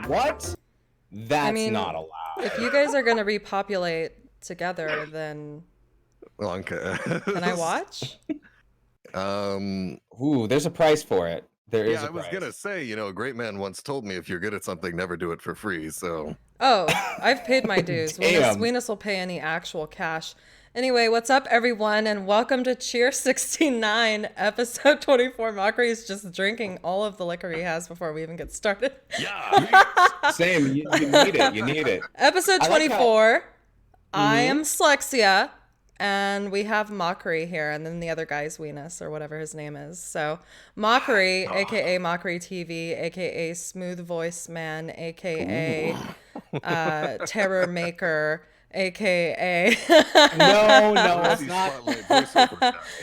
What? That's not allowed. If you guys are gonna repopulate together, then Okay. can I watch? Ooh, there's a price for it. There is a I was price. gonna say, you know, a great man once told me if you're good at something, never do it for free. So. Oh, I've paid my dues. Damn. Venus will pay any actual cash. Anyway, what's up, everyone, and welcome to Cheer69, episode 24. Mochrie is just drinking all of the liquor he has before we even get started. Yeah. Same. You need it. You need it. Episode 24. I am Slexia, and we have Mochrie here, and then the other guy's Venus, or whatever his name is. So, Mochrie, aka MochrieTV, aka Smooth Voice Man, aka Terror Maker, aka No, it's not.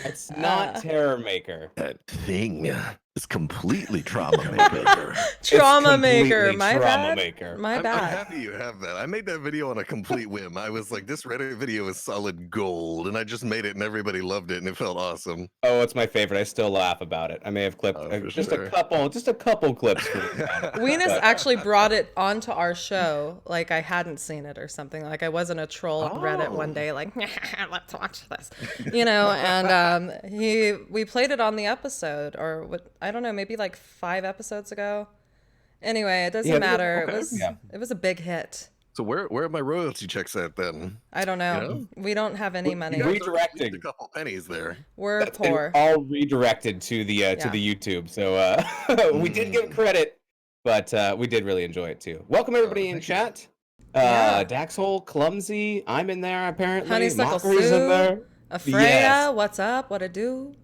It's not Terror Maker. That thing is completely trauma maker. Trauma Maker. My Trauma bad. Maker. My I'm bad. happy you have that. I made that video on a complete whim. I was like, this Reddit video is solid gold, and I just made it, and everybody loved it, and it felt awesome. Oh, it's my favorite. I still laugh about it. I may have clipped just a couple clips. Venus actually brought it onto our show like I hadn't seen it or something. Like I wasn't a troll on Reddit one day like, let's watch this. You know, and we played it on the episode, or what, I don't know, maybe like 5 episodes ago. Anyway, it doesn't matter. Okay. It was a big hit. So where are my royalty checks at then? I don't know. You know? We don't have any money. Redirecting A couple pennies there. We're poor. All redirected to the YouTube. So we did give credit, but we did really enjoy it too. Welcome everybody in chat. Daxhole, Clumsy, I'm in there apparently. Honeysuckle Mockhrie's in there. Afreya, what's up? What to do?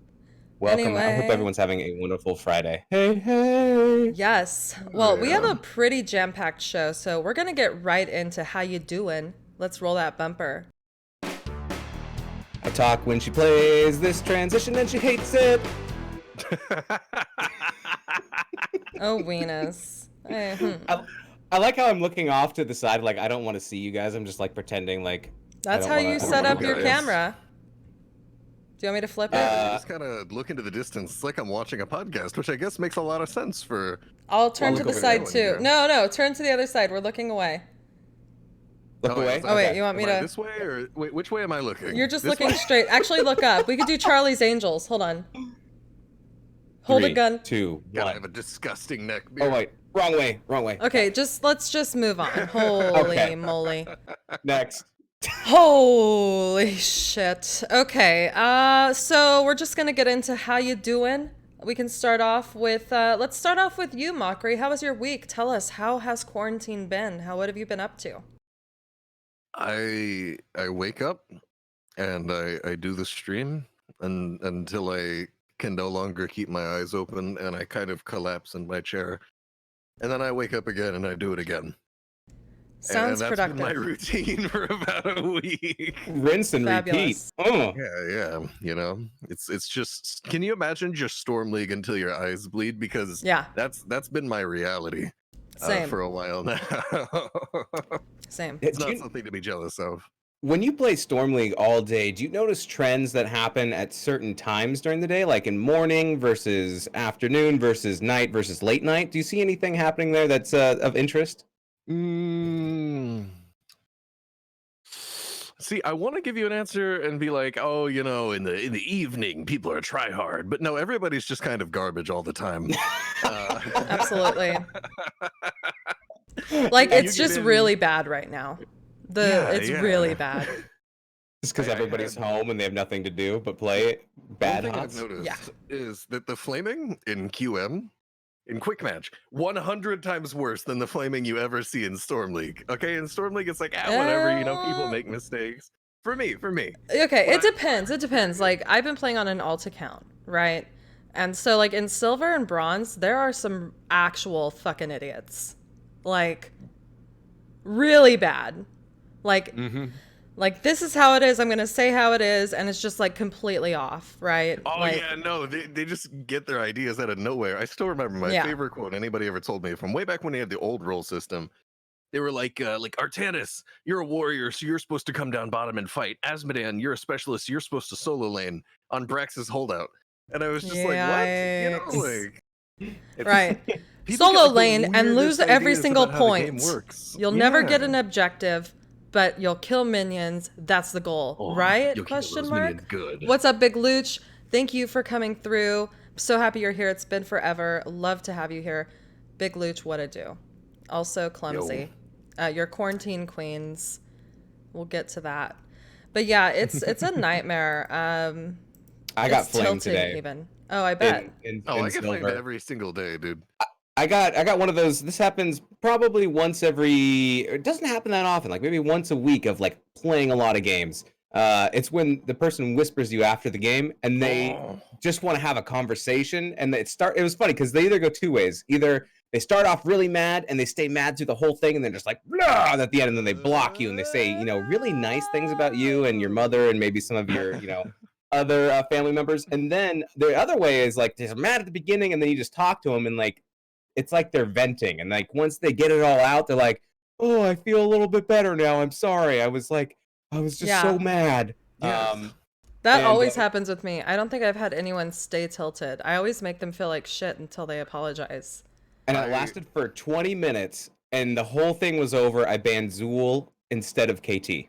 Welcome. Anyway. I hope everyone's having a wonderful Friday. Hey. Yes. Well, we have a pretty jam-packed show, so we're going to get right into how you doing. Let's roll that bumper. I talk when she plays this transition and she hates it. Oh, Venus. I like how I'm looking off to the side, like I don't want to see you guys. I'm just like pretending like. That's how you set up your camera. Do you want me to flip it? Just kind of look into the distance. It's like I'm watching a podcast, which I guess makes a lot of sense for. I'll turn to the side too. No, turn to the other side. We're looking away. Look away? Oh, wait, you want me to? This way or wait, which way am I looking? You're just looking straight. Actually, look up. We could do Charlie's Angels. Hold on. Hold a gun. 3, 2, 1. I have a disgusting neck. Oh wait, wrong way. Okay, let's just move on. Holy moly. Next. Holy shit. Okay, so we're just gonna get into how you doing. We can start off with, let's start off with you, Mochrie. How was your week? Tell us, how has quarantine been? What have you been up to? I wake up and I do the stream until I can no longer keep my eyes open and I kind of collapse in my chair. And then I wake up again and I do it again. Sounds and that's productive. been my routine for about a week. Rinse and Fabulous. repeat. Oh. Yeah. You know, it's just. Can you imagine just Storm League until your eyes bleed? Because that's been my reality for a while now. Same. It's not something to be jealous of. When you play Storm League all day, do you notice trends that happen at certain times during the day, like in morning versus afternoon versus night versus late night? Do you see anything happening there that's of interest? See, I want to give you an answer and be like, oh, you know, in the evening, people are try hard, but no, everybody's just kind of garbage all the time. Absolutely. Like it's just really bad right now. It's really bad. Just because everybody's home and they have nothing to do but play bad One thing hots. I've noticed is that the flaming in QM in quick match 100 times worse than the flaming you ever see in Storm League. Okay, in Storm League it's like whatever, people make mistakes. For me. Okay, it depends. It depends. Like, I've been playing on an alt account, right? And so, like, in silver and bronze, there are some actual fucking idiots. Like, really bad. Like, like, this is how it is. I'm going to say how it is. And it's just, like, completely off, right? Oh, like, yeah, no, they just get their ideas out of nowhere. I still remember my favorite quote anybody ever told me from way back when they had the old role system. They were like Artanis, you're a warrior, so you're supposed to come down bottom and fight. Asmodan, you're a specialist, so you're supposed to solo lane on Brax's holdout. And I was just like, what? Right. People Solo get, like, the lane and lose weirdest every ideas single about how the game point. works. You'll never get an objective, but you'll kill minions. That's the goal, right? You'll Question kill those mark. minions good. What's up, Big Looch? Thank you for coming through. I'm so happy you're here. It's been forever. Love to have you here. Big Looch, what a do. Also clumsy. Your quarantine queens. We'll get to that. But yeah, it's a nightmare. I got flamed today. Even. Oh, I bet. I get flamed every single day, dude. I got one of those. This happens probably once every. It doesn't happen that often. Like maybe once a week of like playing a lot of games. It's when the person whispers you after the game and they just want to have a conversation. And it was funny because they either go two ways. Either they start off really mad and they stay mad through the whole thing and then just like blah at the end, and then they block you and they say really nice things about you and your mother and maybe some of your other family members. And then the other way is like they're mad at the beginning and then you just talk to them and like it's like they're venting, and like once they get it all out, they're like, oh, I feel a little bit better now. I'm sorry. I was just so mad. Yes. That always happens with me. I don't think I've had anyone stay tilted. I always make them feel like shit until they apologize. And it lasted for 20 minutes, and the whole thing was over. I banned Zool instead of KT.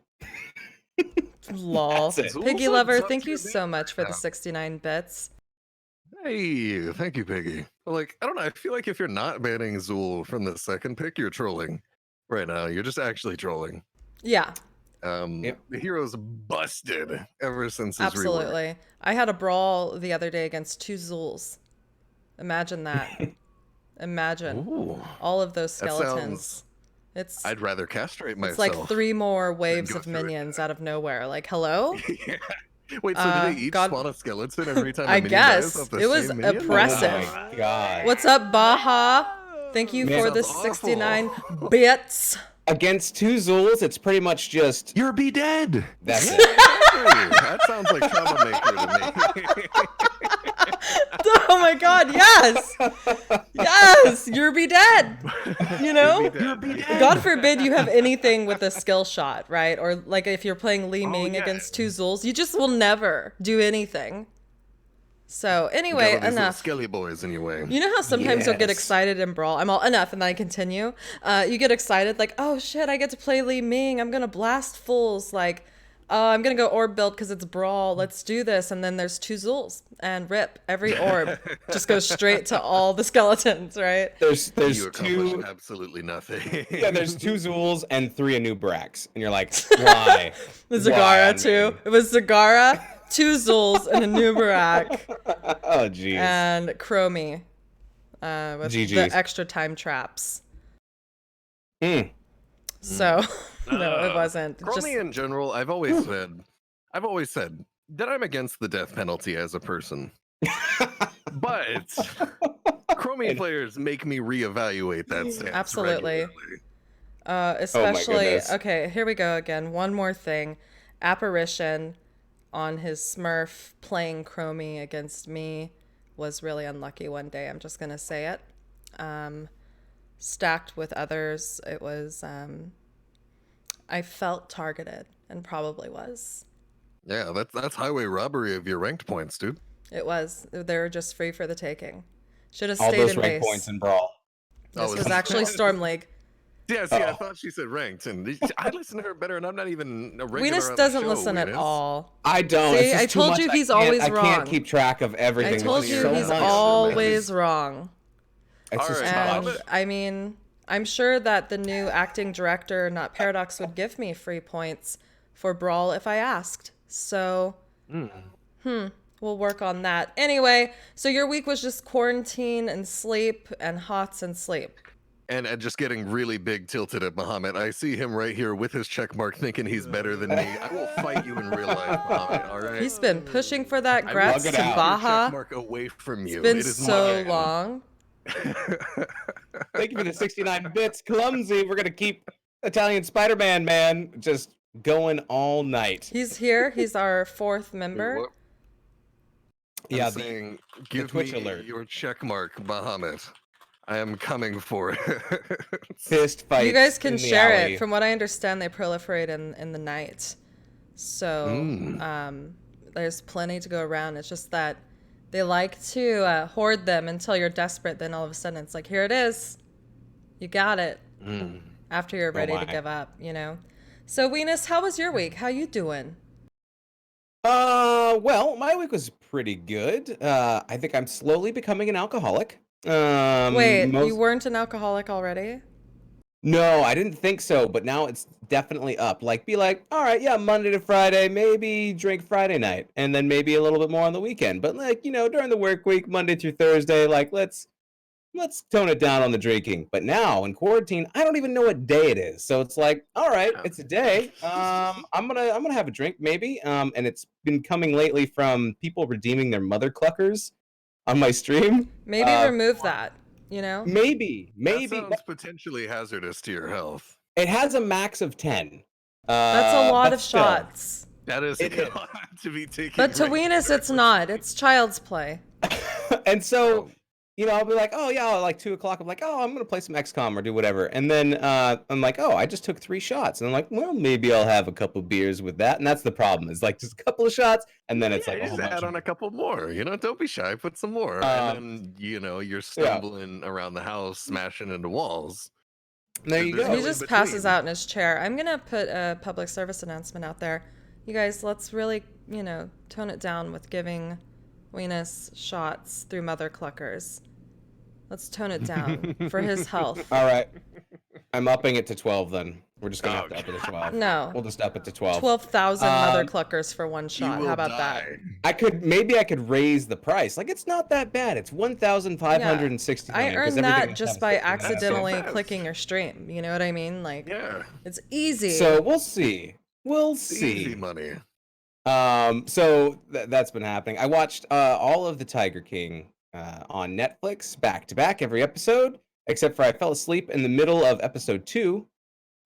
Lol. Piggy Lover, thank you so much for the 69 bits. Hey, thank you, Piggy. Like, I don't know. I feel like if you're not banning Zool from the second pick, you're trolling. Right now, you're just actually trolling. Yeah. The hero's busted ever since his Absolutely. rework. I had a brawl the other day against 2 Zools. Imagine that. Imagine all of those skeletons. I'd rather castrate myself. It's like 3 more waves of minions out of nowhere. Like, hello? Yeah. Wait, so do they each spawn a skeleton every time a I minion guess. dies off the It was same minion? oppressive. Oh my God. What's up, Baha? Thank you for the 69 bits. Against 2 Zools, it's pretty much just you're be dead. That's it. That sounds like Troublemaker to me. Oh my God, yes. Yes, you're be dead. God forbid you have anything with a skill shot, right? Or like if you're playing Li Ming against 2 Zools, you just will never do anything. So anyway, enough. Skelly boys anyway. You know how sometimes you'll get excited in Brawl? I'm all enough, and then I continue. You get excited like, oh shit, I get to play Li Ming. I'm gonna blast fools. Like, I'm gonna go orb build because it's Brawl. Let's do this. And then there's 2 Zools and rip every orb just goes straight to all the skeletons, right? There's you 2 absolutely nothing. Yeah, there's 2 Zools and 3 Anubrax, and you're like, why? The Zagara too. It was Zagara, 2 Zools, and a Nubarak. Oh jeez. And Chromie with GGs. the extra time traps. Hmm. So no, it wasn't. Chromie in general, I've always said that I'm against the death penalty as a person. But Chromie players make me reevaluate that stance. Absolutely. Regularly. Especially, okay, here we go again. One more thing. Apparition on his Smurf playing Chromie against me was really unlucky one day. I'm just going to say it. Stacked with others, it was, I felt targeted and probably was. Yeah, that's highway robbery of your ranked points, dude. It was. They were just free for the taking. Should have All stayed those in rank base. points in Brawl. This was actually Storm League. Yeah, see, I thought she said ranked, and I listen to her better, and I'm not even a regular Weenus on the doesn't show, listen at Weenus. all. I don't. See, It's just I too told much. you he's I can't- always I wrong. can't keep track of everything. I told There's you so he's much. always wrong. It's just And tough. I mean, I'm sure that the new acting director, not Paradox, would give me free points for Brawl if I asked. So, We'll work on that. Anyway, so your week was just quarantine and sleep and hots and sleep. And just getting really big tilted at Muhammad. I see him right here with his check mark thinking he's better than me. I will fight you in real life, Muhammad, all right? He's been pushing for that I Gretz will to get out. Baja. check mark away from you. It's been It is so mine. long. Thank you for the 69 bits, Clumsy. We're gonna keep Italian Spider-Man, man, just going all night. He's here. He's our fourth member. What? Yeah, I'm saying, give Twitch me alert. your check mark, Muhammad. I am coming for it. fist fights. You guys can in the share alley. it. From what I understand, they proliferate in the night. So there's plenty to go around. It's just that they like to hoard them until you're desperate. Then all of a sudden it's like, here it is. You got it. After you're ready to my. give up, you know? So Venus, how was your week? How you doing? Well, my week was pretty good. I think I'm slowly becoming an alcoholic. Wait, you weren't an alcoholic already? No, I didn't think so, but now it's definitely up. Like, be like, all right, yeah, Monday to Friday, maybe drink Friday night, and then maybe a little bit more on the weekend. But like, you know, during the work week, Monday through Thursday, like, let's tone it down on the drinking. But now in quarantine, I don't even know what day it is. So it's like, all right, it's a day. I'm gonna have a drink maybe. And it's been coming lately from people redeeming their mother cluckers on my stream. Maybe remove that, you know? Maybe. That sounds potentially hazardous to your health. It has a max of 10. That's a lot but of still. shots. That is It is. a lot to be taking. But to Venus, it's not. It's child's play. And so, you know, I'll be like, oh yeah, like 2 o'clock. I'm like, oh, I'm gonna play some XCOM or do whatever. And then I'm like, oh, I just took 3 shots. And I'm like, well, maybe I'll have a couple beers with that. And that's the problem. It's like just a couple of shots, and then it's like a whole just bunch add of on a couple more. You know, don't be shy. Put some more, and then you know you're stumbling around the house, smashing into walls. There you There's go. He no just in passes between. out in his chair. I'm gonna put a public service announcement out there. You guys, let's really, you know, tone it down with giving Venus shots through mother cluckers. Let's tone it down for his health. All right. I'm upping it to 12 then. We're just gonna have to up it to 12. No. We'll just up it to 12. 12,000 mother cluckers for one shot. will How about die. that? Maybe I could raise the price. Like it's not that bad. It's 1,560. I earned that just by accidentally fast. clicking your stream. You know what I mean? Like, Yeah, it's easy. So we'll see. We'll see. easy money. So that's been happening. I watched all of the Tiger King on Netflix back to back every episode, except for I fell asleep in the middle of episode 2.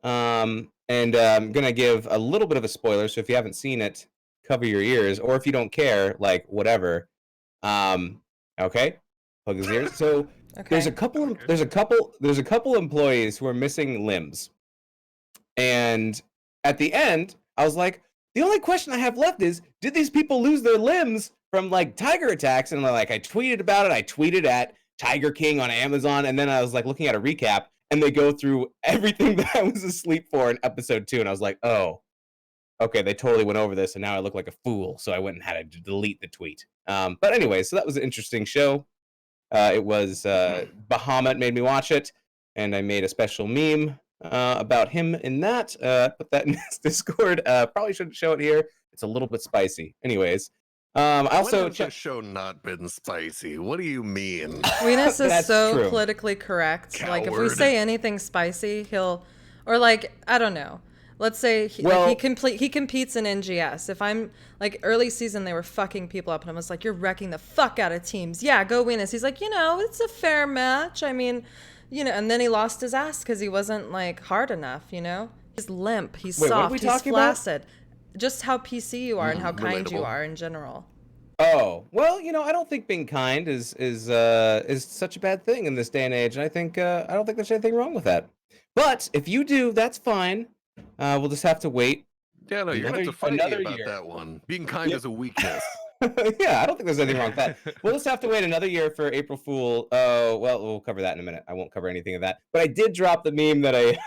And I'm gonna give a little bit of a spoiler, so if you haven't seen it, cover your ears, or if you don't care, like whatever. Okay, plug his ears. So okay. there's a couple employees who are missing limbs, and at the end, I was like, the only question I have left is, did these people lose their limbs from like tiger attacks? And like, I tweeted about it. I tweeted at Tiger King on Amazon, and then I was like looking at a recap, and they go through everything that I was asleep for in episode 2, and I was like, oh, okay, they totally went over this, and now I look like a fool, so I went and had to delete the tweet. But anyway, so that was an interesting show. It was Bahamut made me watch it, and I made a special meme about him in that. Put that in his Discord. Probably shouldn't show it here. It's a little bit spicy. Anyways, I also When has this show not been spicy? What do you mean? Venus is That's so true. politically correct. Like if we Coward. say anything spicy, he'll, or like I don't know. Let's say he competes in NGS. If I'm like early season, they were fucking people up, and I was like, "You're wrecking the fuck out of teams." Yeah, go Venus. He's like, you know, it's a fair match. I mean, you know, and then he lost his ass because he wasn't like hard enough. You know, he's limp. He's Wait, what are soft. we He's talking about? flaccid. Just how PC you are and how kind you relatable. are in general. Oh, well, you know, I don't think being kind is such a bad thing in this day and age, and I don't think there's anything wrong with that. But if you do, that's fine. We'll just have to wait. Yeah, no, you're gonna have to fight another me about year. that one. Being kind is a weakness. Yeah, I don't think there's anything wrong with that. We'll just have to wait another year for April Fool. Oh, well, we'll cover that in a minute. I won't cover anything of that. But I did drop the meme that I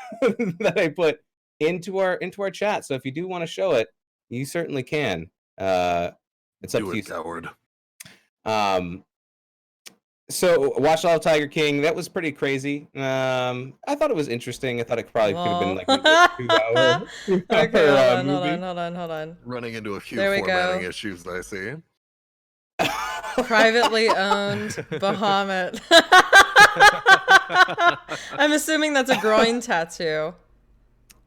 that I put into our chat. So if you do want to show it, you certainly can. It's up Do to you. it, coward. So watched all of Tiger King. That was pretty crazy. I thought it was interesting. I thought it probably could have been like maybe a 2 hour, Okay, hold movie. on. Running into a few There we formatting go. issues, I see. Privately owned Bahamut. I'm assuming that's a groin tattoo.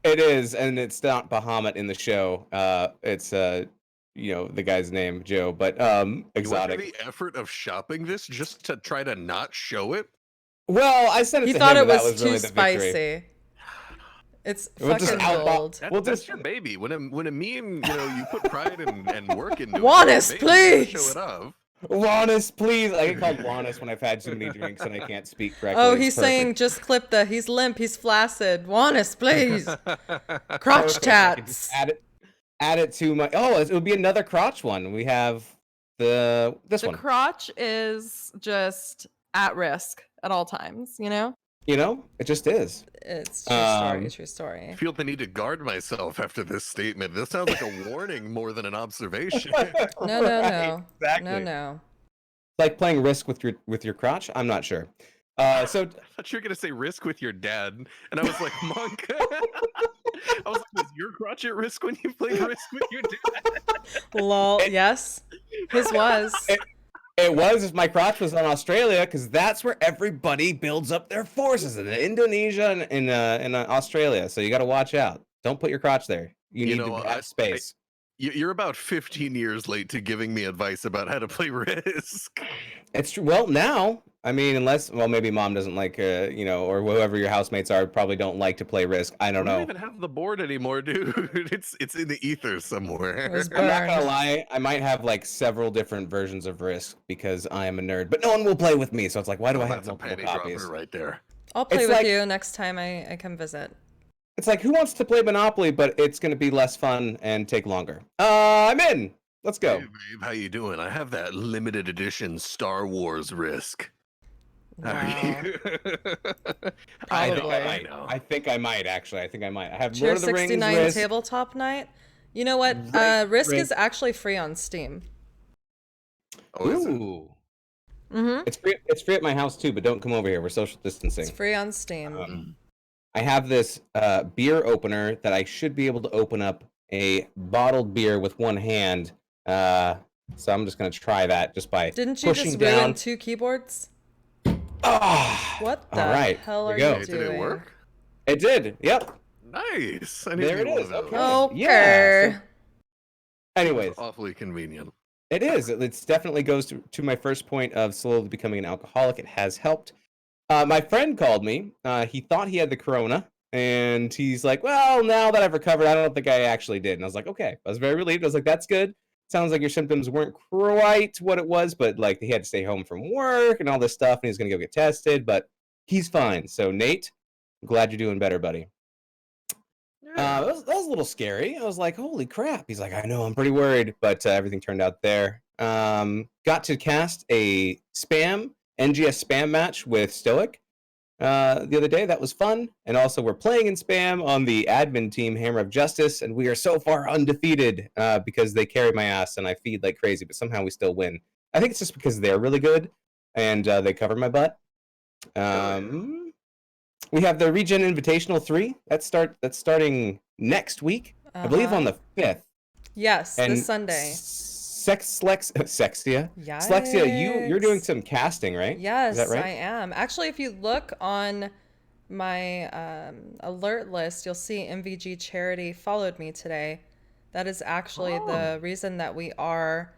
It is, and it's not Bahamut in the show. It's the guy's name, Joe, but You went exotic. to the effort of shopping this just to try to not show it? Well, I said it He to thought him, it but that was was really too the victory. spicy. It's We'll just fucking outlaw- gold. That's your baby. When a meme, you put pride and work into it. Juanis, it's your baby, you please! show it off. Juanis, please. I get called Juanis when I've had too many drinks and I can't speak correctly. Oh, It's he's perfect. saying just clip he's limp, he's flaccid. Juanis, please. Crotch Perfect. I can just tats. add it to my. Oh, it would be another crotch one. We have this The one. crotch is just at risk at all times, you know? It just is. It's true story. I feel the need to guard myself after this statement. This sounds like a warning more than an observation. No. Exactly. No. It's like playing Risk with your crotch. I'm not sure. So I thought you were gonna say risk with your dad, and I was like, Monk. I was like, was your crotch at risk when you played Risk with your dad? Lol, yes. His was. it was my crotch was on Australia because that's where everybody builds up their forces in Indonesia and in Australia. So you got to watch out. Don't put your crotch there. You need to have space. You're about 15 years late to giving me advice about how to play Risk. It's true. Well, now, I mean, unless, maybe mom doesn't like, or whoever your housemates are, probably don't like to play Risk. I don't know. We don't even have the board anymore, dude. It's in the ether somewhere. It was I'm not gonna burned. lie. I might have like several different versions of Risk because I am a nerd, but no one will play with me. So it's like, why do I have That's a multiple penny copies? dropper right there. I'll play It's with like- you next time I come visit. It's like, who wants to play Monopoly, but it's gonna be less fun and take longer? I'm in. Let's go. Hey, babe, how you doing? I have that limited edition Star Wars Risk. How are Wow. you? Probably. I think I might actually. I think I might. I have Cheer Lord of the Rings 69 Risk. tabletop night. You know what? Risk is actually free on Steam. Oh, is it? Ooh. Mm-hmm. It's free at my house too, but don't come over here. We're social distancing. It's free on Steam. I have this beer opener that I should be able to open up a bottled beer with one hand. So I'm just gonna try that just by Didn't you pushing just down. ruin 2 keyboards? Ah, What the all right, hell here are we go. you Did it doing? work? It did. Yep. Nice. I need There to it get one is, of those. okay. Okay. Yeah, Anyways, It's awfully convenient. it is. It definitely goes to my first point of slowly becoming an alcoholic. It has helped. My friend called me. He thought he had the corona, and he's like, "Well, now that I've recovered, I don't think I actually did." And I was like, "Okay." I was very relieved. I was like, "That's good. Sounds like your symptoms weren't quite what it was, but like he had to stay home from work and all this stuff, and he's gonna go get tested, but he's fine." So Nate, I'm glad you're doing better, buddy. That was a little scary. I was like, "Holy crap!" He's like, "I know, I'm pretty worried," but everything turned out there. Got to cast a NGS spam match with Stoic the other day. That was fun. And also, we're playing in spam on the admin team, Hammer of Justice, and we are so far undefeated because they carry my ass and I feed like crazy, but somehow we still win. I think it's just because they're really good and they cover my butt. We have the Regen Invitational 3. That's starting next week. I believe on the 5th. Yes, And this Sunday. Sextia. Yes. Slexia, you're doing some casting, right? Yes, Is that right? I am. Actually, if you look on my alert list, you'll see MVG Charity followed me today. That is actually the reason that we are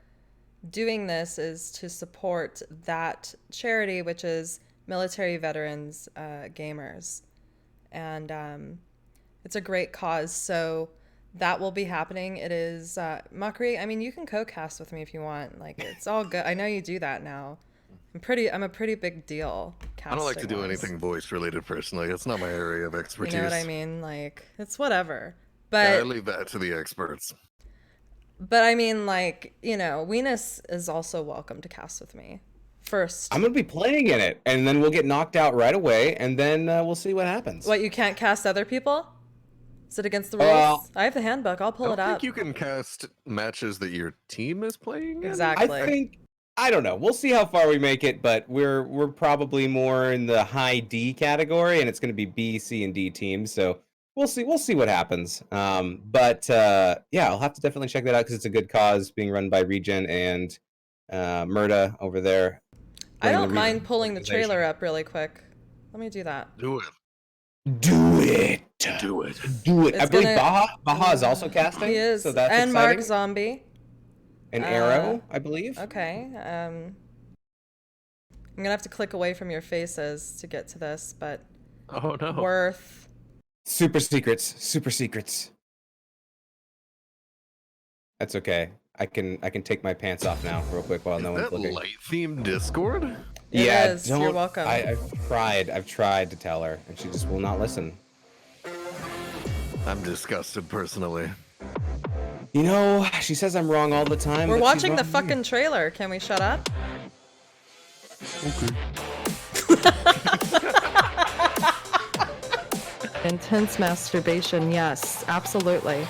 doing this, is to support that charity, which is military veterans gamers. And it's a great cause. So that will be happening. It is Mochrie. I mean, you can co-cast with me if you want. Like, it's all good. I know you do that now. I'm a pretty big deal. I don't like to do casting-wise. anything voice related personally. It's not my area of expertise. You know what I mean? Like, it's whatever. Yeah, I But leave that to the experts. I mean, like, Venus is also welcome to cast with me. First. I'm gonna be playing in it, and then we'll get knocked out right away, and then we'll see what happens. What, you can't cast other people? Is it against the rules? Well, I have the handbook. I'll I pull don't it up. think you can cast matches that your team is playing in. Exactly. I don't know. We'll see how far we make it, but we're probably more in the high D category, and it's going to be B, C, and D teams. So we'll see what happens. Yeah, I'll have to definitely check that out because it's a good cause being run by Regen, and Murda over there. I running don't the mind pulling the organization. trailer up really quick. Let me do that. Do it. Do it. Do it. Do it. It's I believe gonna- Baha is also casting. He is. So that's and exciting. Mark Zombie. An Arrow, I believe. Okay. I'm gonna have to click away from your faces to get to this, but Oh no. Worth. Super secrets. Super secrets. That's okay. I can take my pants off now real quick while no one's That looking. light themed Discord? It Yeah, is. You're welcome. I've tried to tell her, and she just will not listen. I'm disgusted personally. You know, she says I'm wrong all the time. We're but she's watching the wrong. fucking trailer. Can we shut up? Okay. Intense masturbation, yes, absolutely.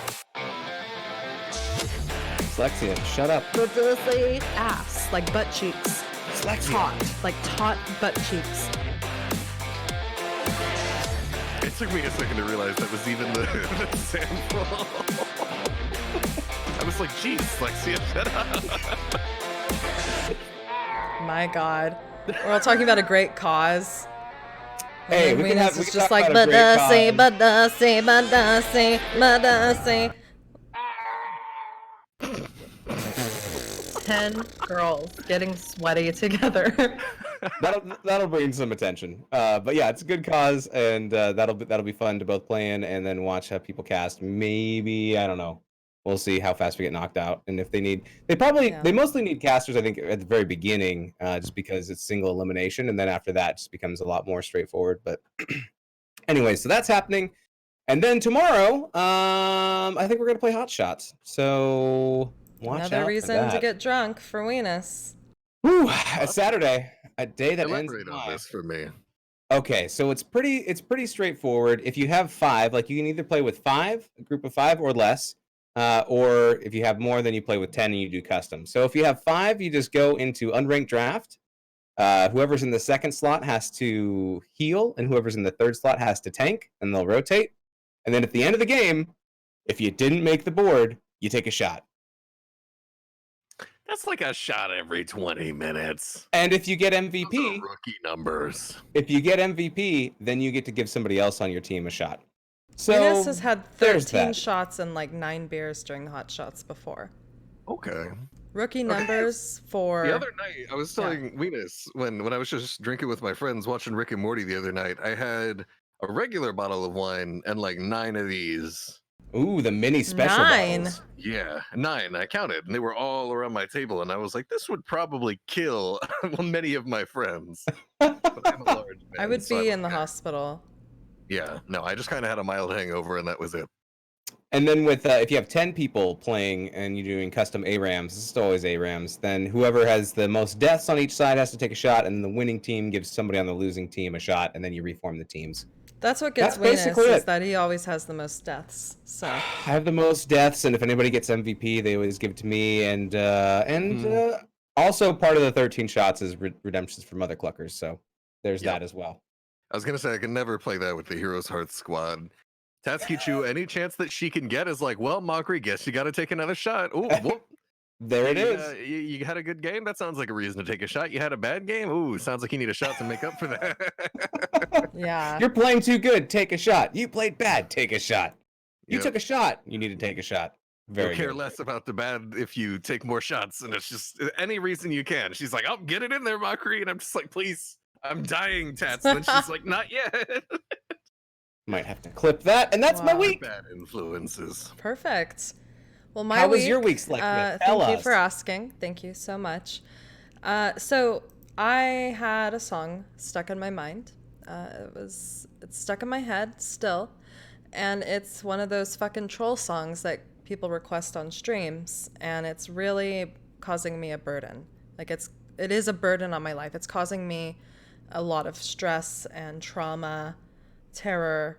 Dyslexia, shut up. Literally ass, like butt cheeks. Dyslexia. Taut, like taut butt cheeks. It took me a second to realize that was even the sample. I was like, geez, Lexia, shut up. My God. We're all talking about a great cause. Hey, And we can Venus have. We is can just talk like, about a great Badasi, cause. Badasi, Badasi, Badasi. 10 girls getting sweaty together. That'll bring some attention. But yeah, it's a good cause, and that'll be fun to both play in and then watch how people cast. Maybe, I don't know. We'll see how fast we get knocked out, and if they Yeah. mostly need casters. I think at the very beginning, just because it's single elimination, and then after that, it just becomes a lot more straightforward. But anyway, so that's happening, and then tomorrow, I think we're gonna play Hot Shots. So watch out Another for reason to that. get drunk for Venus. Whew, a Saturday, a day that ends Elaborate in on live. this for me. Okay, so it's pretty straightforward. If you have 5, like you can either play with 5, a group of 5 or less, or if you have more, then you play with 10 and you do custom. So if you have 5, you just go into unranked draft. Whoever's in the second slot has to heal, and whoever's in the third slot has to tank, and they'll rotate. And then at the end of the game, if you didn't make the board, you take a shot. That's like a shot every 20 minutes. And if you get Those are MVP, rookie numbers. then you get to give somebody else on your team a shot. So Venus has had there's 13 that. shots and like 9 beers during Hot Shots before. Okay. Rookie numbers for... The other night, I was telling Venus when I was just drinking with my friends watching Rick and Morty the other night, I had a regular bottle of wine and like 9 of these. Ooh, the mini special 9. bottles. Yeah, 9. I counted, and they were all around my table, and I was like, this would probably kill many of my friends. But I'm a large man, I would so be I'm in the okay. hospital. Yeah, no, I just kind of had a mild hangover, and that was it. And then with if you have 10 people playing and you're doing custom ARAMs, this is always ARAMs, then whoever has the most deaths on each side has to take a shot, and the winning team gives somebody on the losing team a shot, and then you reform the teams. That's what gets That's Venus, basically is it. that he always has the most deaths. So I have the most deaths, and if anybody gets MVP, they always give it to me. And also part of the 13 shots is redemptions from other cluckers, so there's Yep. that as well. I was gonna say I can never play that with the Heroes Hearth squad. Tatsukichu, any chance that she can get is like, well, Mochrie, guess you got to take another shot. Oh, whoop. There it is. You had a good game. That sounds like a reason to take a shot. You had a bad game. Ooh, sounds like you need a shot to make up for that. yeah. You're playing too good. Take a shot. You played bad. Take a shot. You Yep. took a shot. You need to take a shot. Very You'll care good. less about the bad if you take more shots, and it's just any reason you can. She's like, "Oh, get it in there, Mochrie," and I'm just like, "Please, I'm dying, Tats." And then she's like, "Not yet." Might have to clip that, and that's my Wow. week. Bad influences. Perfect. Well, my How week, was your week, Select? Tell thank you us. for asking. Thank you so much. So I had a song stuck in my mind. It's stuck in my head still, and it's one of those fucking troll songs that people request on streams, and it's really causing me a burden. Like it is a burden on my life. It's causing me a lot of stress and trauma, terror.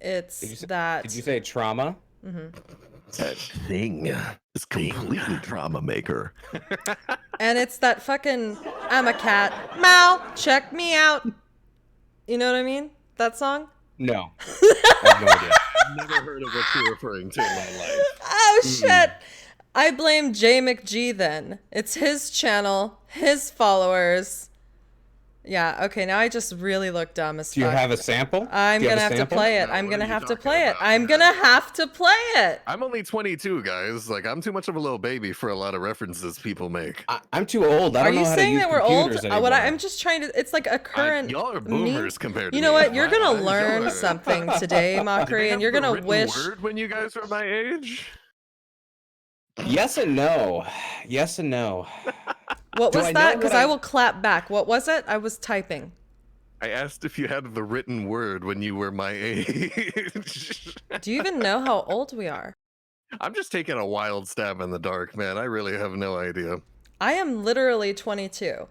It's Did you say trauma? That thing is completely trauma maker. And it's that fucking I'm a cat. Meow, check me out. You know what I mean? That song? No. I have no idea. Never heard of what you're referring to in my life. Oh shit. I blame J McG then. It's his channel, his followers. Yeah, okay, now I just really look dumb as fuck. Do you have a sample? I'm Do you gonna have a have to sample? play it. No, I'm what gonna are you have to talking play it. about? I'm gonna have to play it. I'm only 22, guys. Like, I'm too much of a little baby for a lot of references people make. I'm too old. I Are don't you know how to saying use that we're old? computers anymore. I'm just trying to. It's like a current. Y'all are meme. boomers compared to You know me. what? You're My gonna eyes, learn y'all are- something today, Did they Mockery, and have you're the gonna written wish. word when you guys were my age? Yes and no. Yes and no. What Do was I know that? what Because I- I will clap back. What was it? I was typing. I asked if you had the written word when you were my age. Do you even know how old we are? I'm just taking a wild stab in the dark, man. I really have no idea. I am literally 22.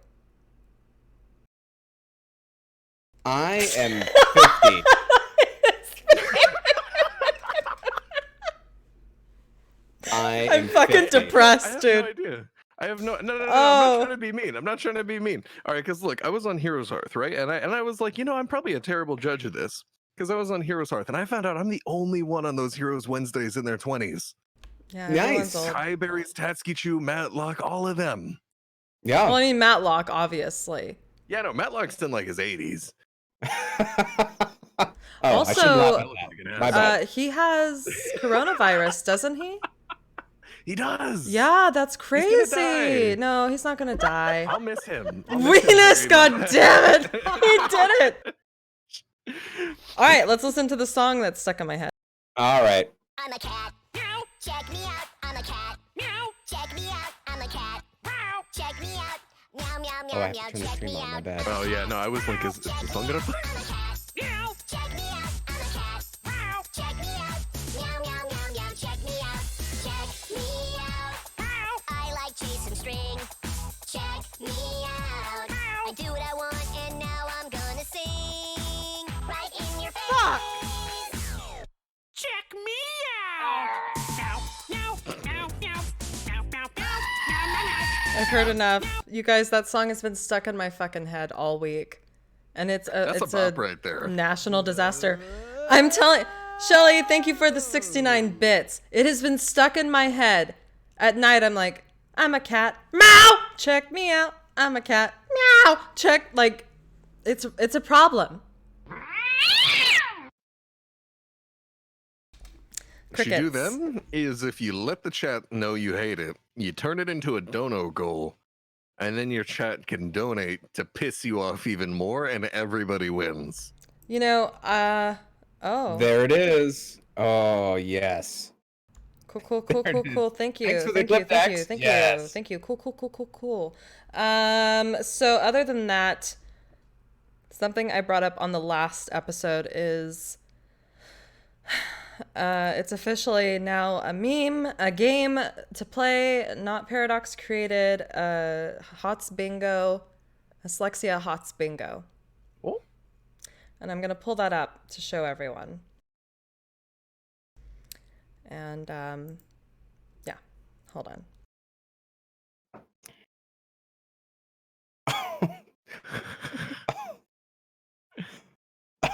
I am 50. I'm fucking 50. I depressed, have dude. no idea. I have no. No. I'm Oh. not trying to be mean. I'm not trying to be mean. All right, because look, I was on Heroes Hearth, right? And I was like, I'm probably a terrible judge of this because I was on Heroes Hearth, and I found out I'm the only one on those Heroes Wednesdays in their 20s. Yeah, Nice. everyone's old. Skyberries, Tatsukichu, Matlock, all of them. Yeah. Well, I mean, Matlock, obviously. Yeah, no, Matlock's in like his 80s. I should Also, not know that. My bad. He has coronavirus, doesn't he? He does. Yeah, that's gonna crazy. die. No, he's not gonna die. I'll miss him. I'll miss him Venus, very god much. damn it! He did it! All right, let's listen to the song that's stuck in my head. All right. I'm a cat. Meow. Check me out. I'm a cat. Meow. Check me out. I'm a cat. Meow. Check me out. Meow meow Oh, I meow have meow. to turn the Check stream me on. My out. bad. Oh yeah, no, I was like, is the song gonna play? I'm a cat. Meow. Check me out. I'm a cat. Meow. Check me out. Meow meow meow meow. Check me out. Check me out. Meow. I like chasing string. Check me out. Meow. I do what I want and now I'm gonna sing right in your face. Fuck. Check me out. Meow meow meow meow meow meow meow. I've heard enough. You guys, that song has been stuck in my fucking head all week. And it's That's it's a bop right there. national disaster. I'm telling Shelly, thank you for the 69 bits. It has been stuck in my head. At night I'm like, I'm a cat. Meow! Check me out. I'm a cat. Meow! Check, like, it's a problem. What you do Crickets. then is if you let the chat know you hate it, you turn it into a dono goal, and then your chat can donate to piss you off even more, and everybody wins. You know, oh. There it is. Oh, yes. Cool. Thank you. Thanks for the Thank you. clip, Thank you. Dex. Thank Yes. you. Thank you. Cool. So other than that, something I brought up on the last episode is it's officially now a meme, a game to play, not Paradox created, Hots Bingo, Dyslexia Hots Bingo. Oh. And I'm going to pull that up to show everyone. And yeah, hold on.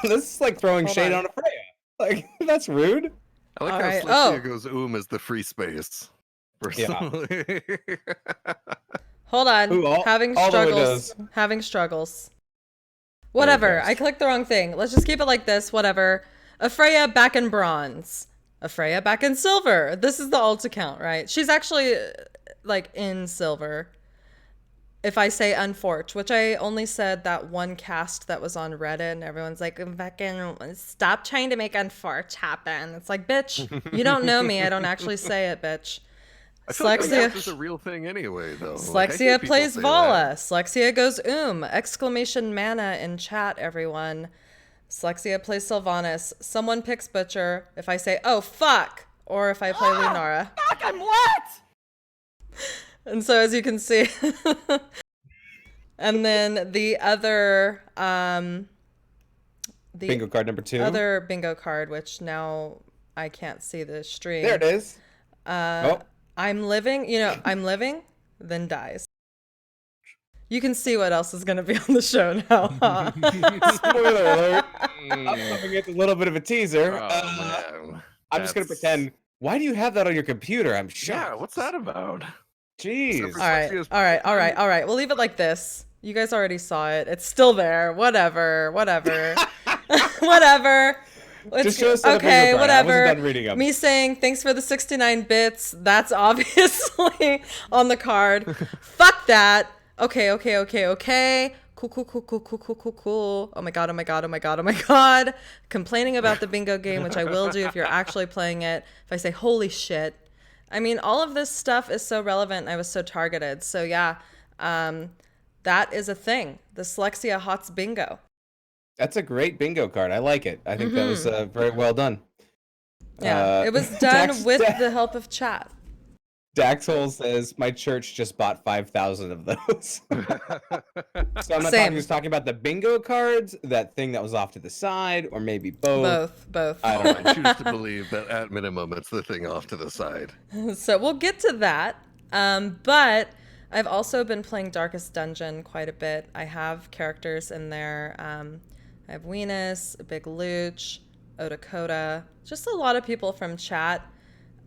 This is like throwing Hold shade on. on a Freya. Like, that's rude. I like All how right. Slexia Oh. goes as the free space. Yeah. Personally. Hold on. Ooh, all having the struggles. windows. Having struggles. Whatever. goes. I clicked the wrong thing. Let's just keep it like this. Whatever. Afreya back in bronze. Afreya back in silver. This is the alt account, right? She's actually like in silver. If I say unfortunate, which I only said that one cast that was on Reddit, and everyone's like, fucking stop trying to make unfortunate happen. It's like, bitch, you don't know me. I don't actually say it, bitch. I feel like Slexia. that is a real thing anyway, though. Like, I hear Slexia people plays say Vala. Slexia goes exclamation mana in chat, everyone. Slexia plays Sylvanas. Someone picks Butcher. If I say, oh, fuck, or if I play Lunara. Fuck, I'm wet! And so as you can see, and then the other, the Bingo card number 2. other bingo card, which now I can't see the stream. There it is. Oh. I'm living, I'm living, then dies. You can see what else is going to be on the show now. Huh? Spoiler alert. I'm gonna get a little bit of a teaser. Oh, man. I'm just gonna That's- pretend Why do you have that on your computer? I'm Yeah, shocked. what's that about? Jeez. for All right, Slexia's all right, all right, all right. We'll leave it like this. You guys already saw it. It's still there. Whatever, whatever, whatever. Just show us the Okay, bingo card. I whatever. wasn't done reading them. Me saying thanks for the 69 bits. That's obviously on the card. Fuck that. Okay, okay, okay, okay. Cool, cool, cool, cool, cool, cool, cool, cool. Oh my god, oh my god, oh my god, oh my god. Complaining about the bingo game, which I will do if you're actually playing it. If I say holy shit. I mean, all of this stuff is so relevant. I was so targeted. So yeah, that is a thing. The Slexia Hots Bingo. That's a great bingo card. I like it. I think that was very well done. Yeah, it was done Dax- with the help of chat. Daxhole says my church just bought 5,000 of those. So I'm not Same. talking, just talking about the bingo cards, that thing that was off to the side, or maybe both. Both. I don't know. I choose to believe that at minimum it's the thing off to the side. So we'll get to that. But I've also been playing Darkest Dungeon quite a bit. I have characters in there. I have Weenus, Big Luch, Odakota, just a lot of people from chat.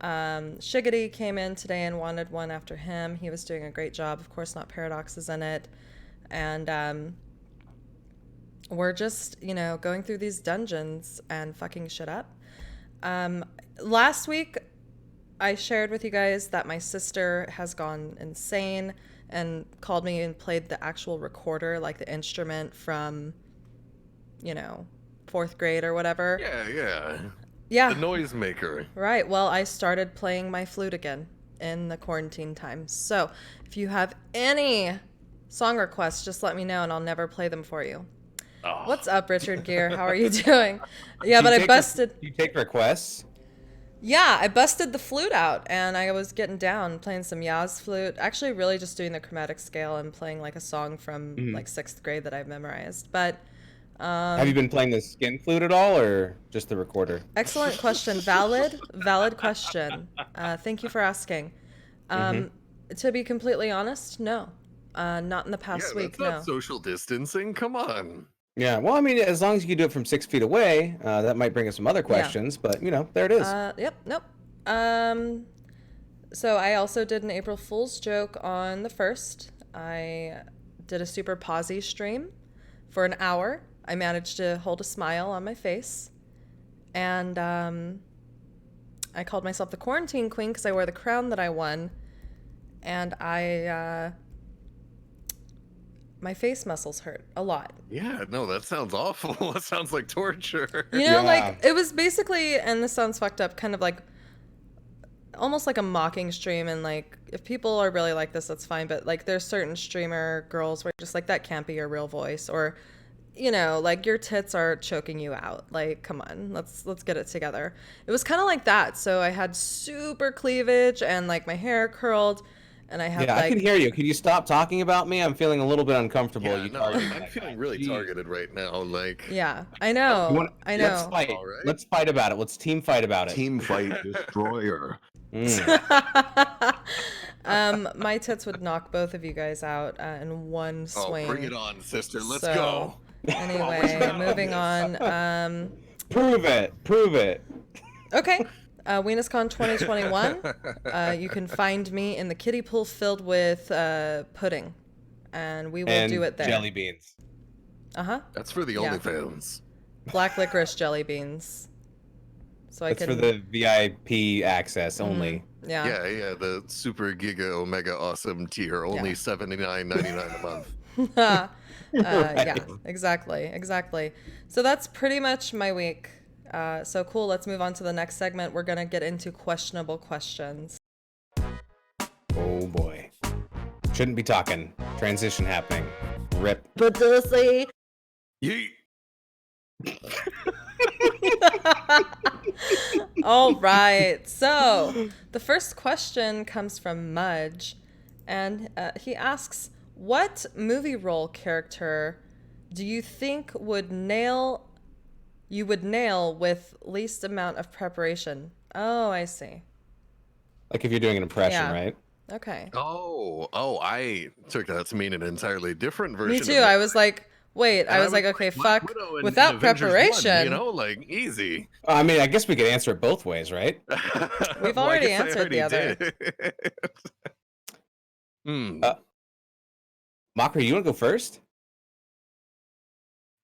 Shiggity came in today and wanted one after him. He was doing a great job. Of course, Not Paradox is in it. And we're just, going through these dungeons and fucking shit up. Last week, I shared with you guys that my sister has gone insane and called me and played the actual recorder, like the instrument from, 4th grade or whatever. Yeah. The noisemaker. Right. Well, I started playing my flute again in the quarantine time. So if you have any song requests, just let me know and I'll never play them for you. Oh. What's up, Richard Gere? How are you doing? Yeah, but I busted. You take requests? Yeah, I busted the flute out and I was getting down playing some Yaz flute. Actually, really just doing the chromatic scale and playing like a song from like 6th grade that I've memorized. But Have you been playing the skin flute at all, or just the recorder? excellent question. Valid question. Thank you for asking. To be completely honest, no. Not in the past week, That's not no. social distancing. Come on. Yeah, well, I mean, as long as you can do it from 6 feet away, that might bring us some other questions, but, there it is. Yep, nope. So I also did an April Fool's joke on the 1st. I did a super posy stream for an hour. I managed to hold a smile on my face. And I called myself the Quarantine Queen because I wear the crown that I won. And my face muscles hurt a lot. Yeah, no, that sounds awful. That sounds like torture. Like, it was basically, and this sounds fucked up, kind of like, almost like a mocking stream. And, like, if people are really like this, that's fine. But, like, there's certain streamer girls where you're just like, that can't be your real voice. Or, like, your tits are choking you out. Like, come on, let's get it together. It was kind of like that. So I had super cleavage and, like, my hair curled. And I had, I can hear you. Can you stop talking about me? I'm feeling a little bit uncomfortable. Yeah, no, I'm feeling really targeted right now. Like, yeah, I know. I know. Let's fight. All right. Let's fight about it. Let's team fight about it. Team fight destroyer. My tits would knock both of you guys out in one swing. Oh, bring it on, sister. Let's So, go. Anyway, moving on. Prove it. Okay. WeenusCon 2021. You can find me in the kiddie pool filled with pudding, and we will do it there. Jelly beans. That's for the Yeah. OnlyFans. Black licorice jelly beans. So That's I can. for the VIP access only. Yeah. Yeah, the super giga omega awesome tier, only Yeah. $79.99 a month. Yeah, exactly. So that's pretty much my week. So cool. Let's move on to the next segment. We're gonna get into questionable questions. Oh boy. Shouldn't be talking. Transition happening. Rip. Pussy. Yeet. All right. So the first question comes from Mudge, and he asks, "What movie role character do you think you would nail with least amount of preparation?" Oh, I see. Like if you're doing an impression, Yeah. right? Okay. Oh, I took that to mean an entirely different version. Me of too. it. I was like, Wait, I And was like, okay, Black fuck. Widow in Without Avengers 1, preparation. you know, like easy. I mean, I guess we could answer it both ways, right? We've Well, I already guess I answered the other. did. Uh, Mockry, you want to go first?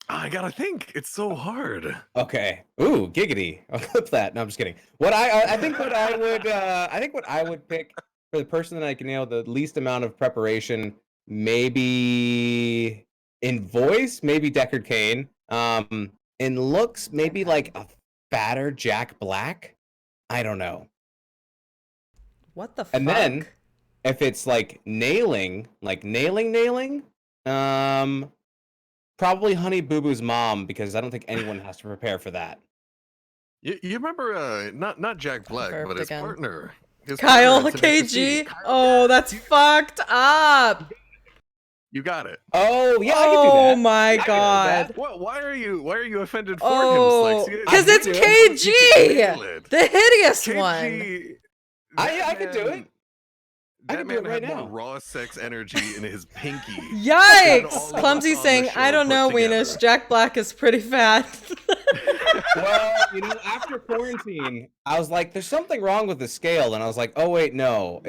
I gotta think. It's so hard. Okay. Ooh, giggity. I'll clip that. No, I'm just kidding. What I think what I would pick for the person that I can nail the least amount of preparation, maybe in voice, maybe Deckard Cain. In looks, maybe like a fatter Jack Black. I don't know. What the fuck? And then if it's like nailing, probably Honey Boo Boo's mom, because I don't think anyone has to prepare for that. You remember not Jack Black, Burped but his again. partner. His Kyle partner in Tenacious D. KG. Kyle- Oh, that's fucked up. You got it. Oh yeah, I can do Oh that. my I can do god. What? Why are you offended for Oh, him, Slexy? because I it's can do it. You can nail KG, it. the hideous one. KG, I can do it. I That can do it man right had now. more raw sex energy in his pinky. Yikes! all of Clumsy us on saying, the I show don't put know, together." Weenus. Jack Black is pretty fat. Well, after quarantine, I was like, "There's something wrong with the scale," and I was like, "Oh wait, no,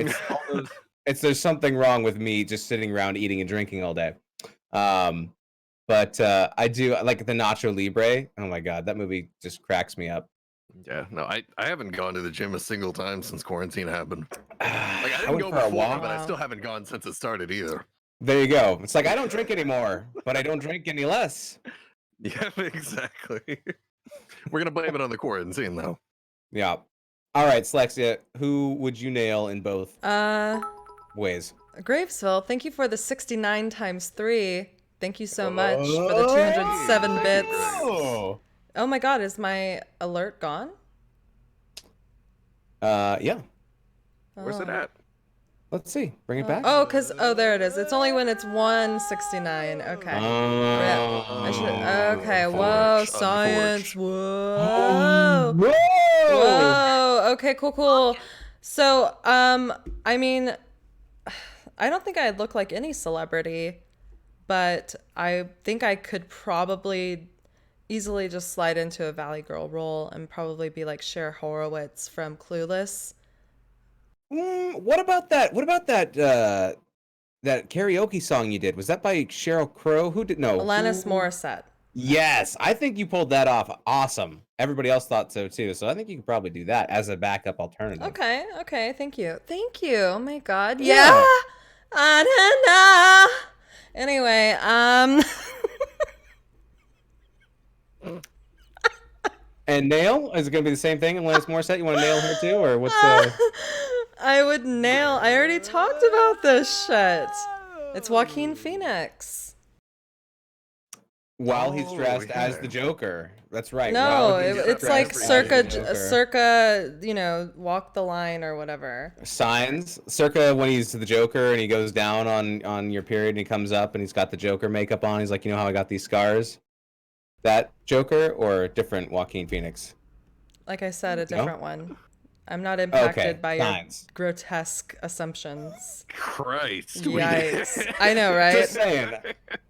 there's something wrong with me just sitting around eating and drinking all day." But I do like the Nacho Libre. Oh my god, that movie just cracks me up. Yeah, no, I haven't gone to the gym a single time since quarantine happened. Like I I didn't went go for a before, walk. but I Wow. still haven't gone since it started either. There you go. It's like I don't drink anymore, but I don't drink any less. Yeah, exactly. We're gonna blame it on the quarantine though. Yeah. All right, Slexia, who would you nail in both ways? Gravesville, thank you for the 69 times 3. Thank you so much for the 207 bits. Oh. Oh my god, is my alert gone? Yeah. Where's it Oh. at? Let's see. Bring it back. Oh, there it is. It's only when it's 169. Okay. I should, okay, whoa, Unforge, science. Oh, Whoa. whoa! Whoa. Okay, cool. So, I mean, I don't think I look like any celebrity, but I think I could probably easily just slide into a Valley Girl role and probably be like Cher Horowitz from Clueless. What about that? What about that? That karaoke song you did? Was that by Sheryl Crow? Who did? No. Alanis who- Morissette. Yes, I think you pulled that off. Awesome. Everybody else thought so too. So I think you could probably do that as a backup alternative. Okay, thank you. Oh my god. Yeah. Yeah. I don't know. Anyway, And nail? Is it gonna be the same thing? Alanis Morissette? You want to nail her too, or what's? I would nail. I already talked about this shit. It's Joaquin Phoenix. While he's Oh, dressed as yeah. the Joker. That's right. No, while he's it's dressed like as circa, the Joker. circa, walk the line or whatever. Signs. Circa when he's the Joker and he goes down on your period and he comes up and he's got the Joker makeup on. He's like, you know how I got these scars? That Joker or a different Joaquin Phoenix? Like I said, a No? different one. I'm not impacted by your Signs. grotesque assumptions. Christ. Yikes. I know, right?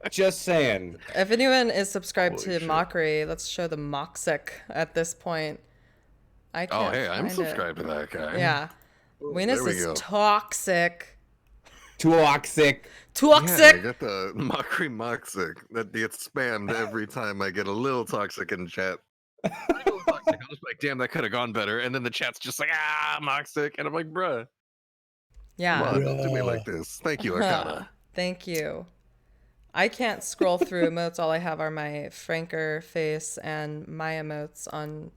Just saying. If anyone is subscribed Holy to shit. Mockery, let's show the Moxic at this point. I can't Oh, hey, I'm find subscribed to that guy. It. Yeah. Venus there we is go. toxic. Toxic. Yeah, I Toxic. got the Mockery Moxic that gets spammed every time I get a little toxic in chat. A little toxic. I was like, damn, that could have gone better. And then the chat's just like, Moxic. And I'm like, bruh, come Yeah. on, don't do me like this. Thank you, Arcana. Thank you. I can't scroll through emotes. All I have are my Franker face and my emotes on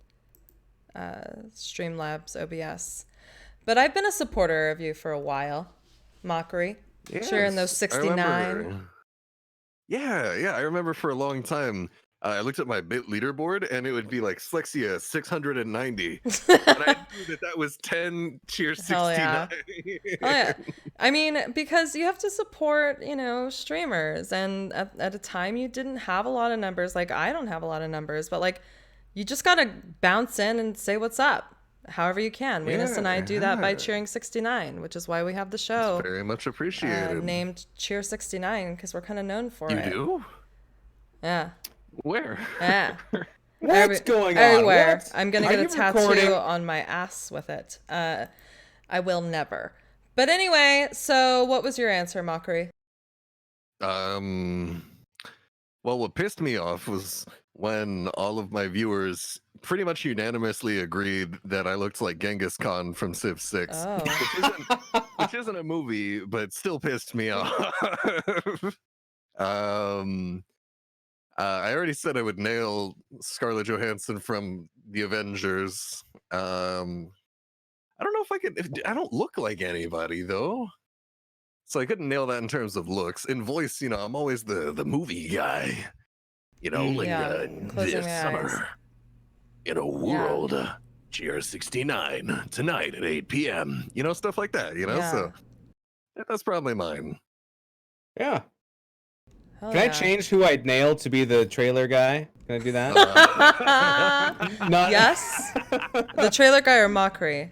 Streamlabs OBS. But I've been a supporter of you for a while, Mockery. Sharing those Yes, I 69. remember. Yeah, I remember for a long time. I looked at my bit leaderboard and it would be like Slexia 690. And I knew that was 10 Cheer 69. Hell yeah. Oh yeah. I mean, because you have to support, streamers, and at a time you didn't have a lot of numbers. Like I don't have a lot of numbers, but like you just gotta bounce in and say what's up, however you can. Venus and I do that by yeah. cheering 69, which is why we have the show Very much appreciated. named Cheer 69 because we're kind of known for You it. do? Yeah. Where? Yeah. What's going on? Everywhere. What? I'm gonna Are get a you tattoo recording? on my ass with it. I will never. But anyway, so what was your answer, Mockery? Well, what pissed me off was when all of my viewers pretty much unanimously agreed that I looked like Genghis Khan from Civ 6, Oh. which isn't a movie, but still pissed me off. I already said I would nail Scarlett Johansson from The Avengers. I don't know if I could. I don't look like anybody though. So I couldn't nail that in terms of looks. In voice, you know, I'm always the movie guy. You know, like Yeah, closing this my eyes. summer in a world, Cheer69 tonight at 8 p.m. You know, stuff like that. You know, so that's probably mine. Yeah. Hell Can I yeah. change who I'd nail to be the trailer guy? Can I do that? Not. Yes. The trailer guy or Mockery?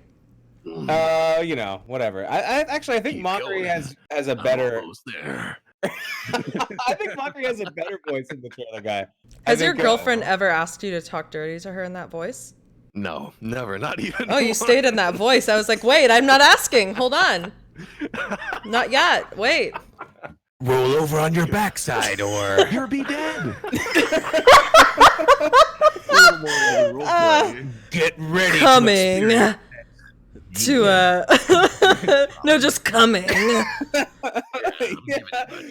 You know, whatever. I think Keep Mockery going. has a I'm better. almost there. I think Mockery has a better voice than the trailer guy. Has your girlfriend ever asked you to talk dirty to her in that voice? No, never. Not even. Oh, you stayed in that voice. I was like, wait, I'm not asking. Hold on. Not yet. Wait. Roll over on your backside, or You'll be dead. get ready. Coming to no, just coming.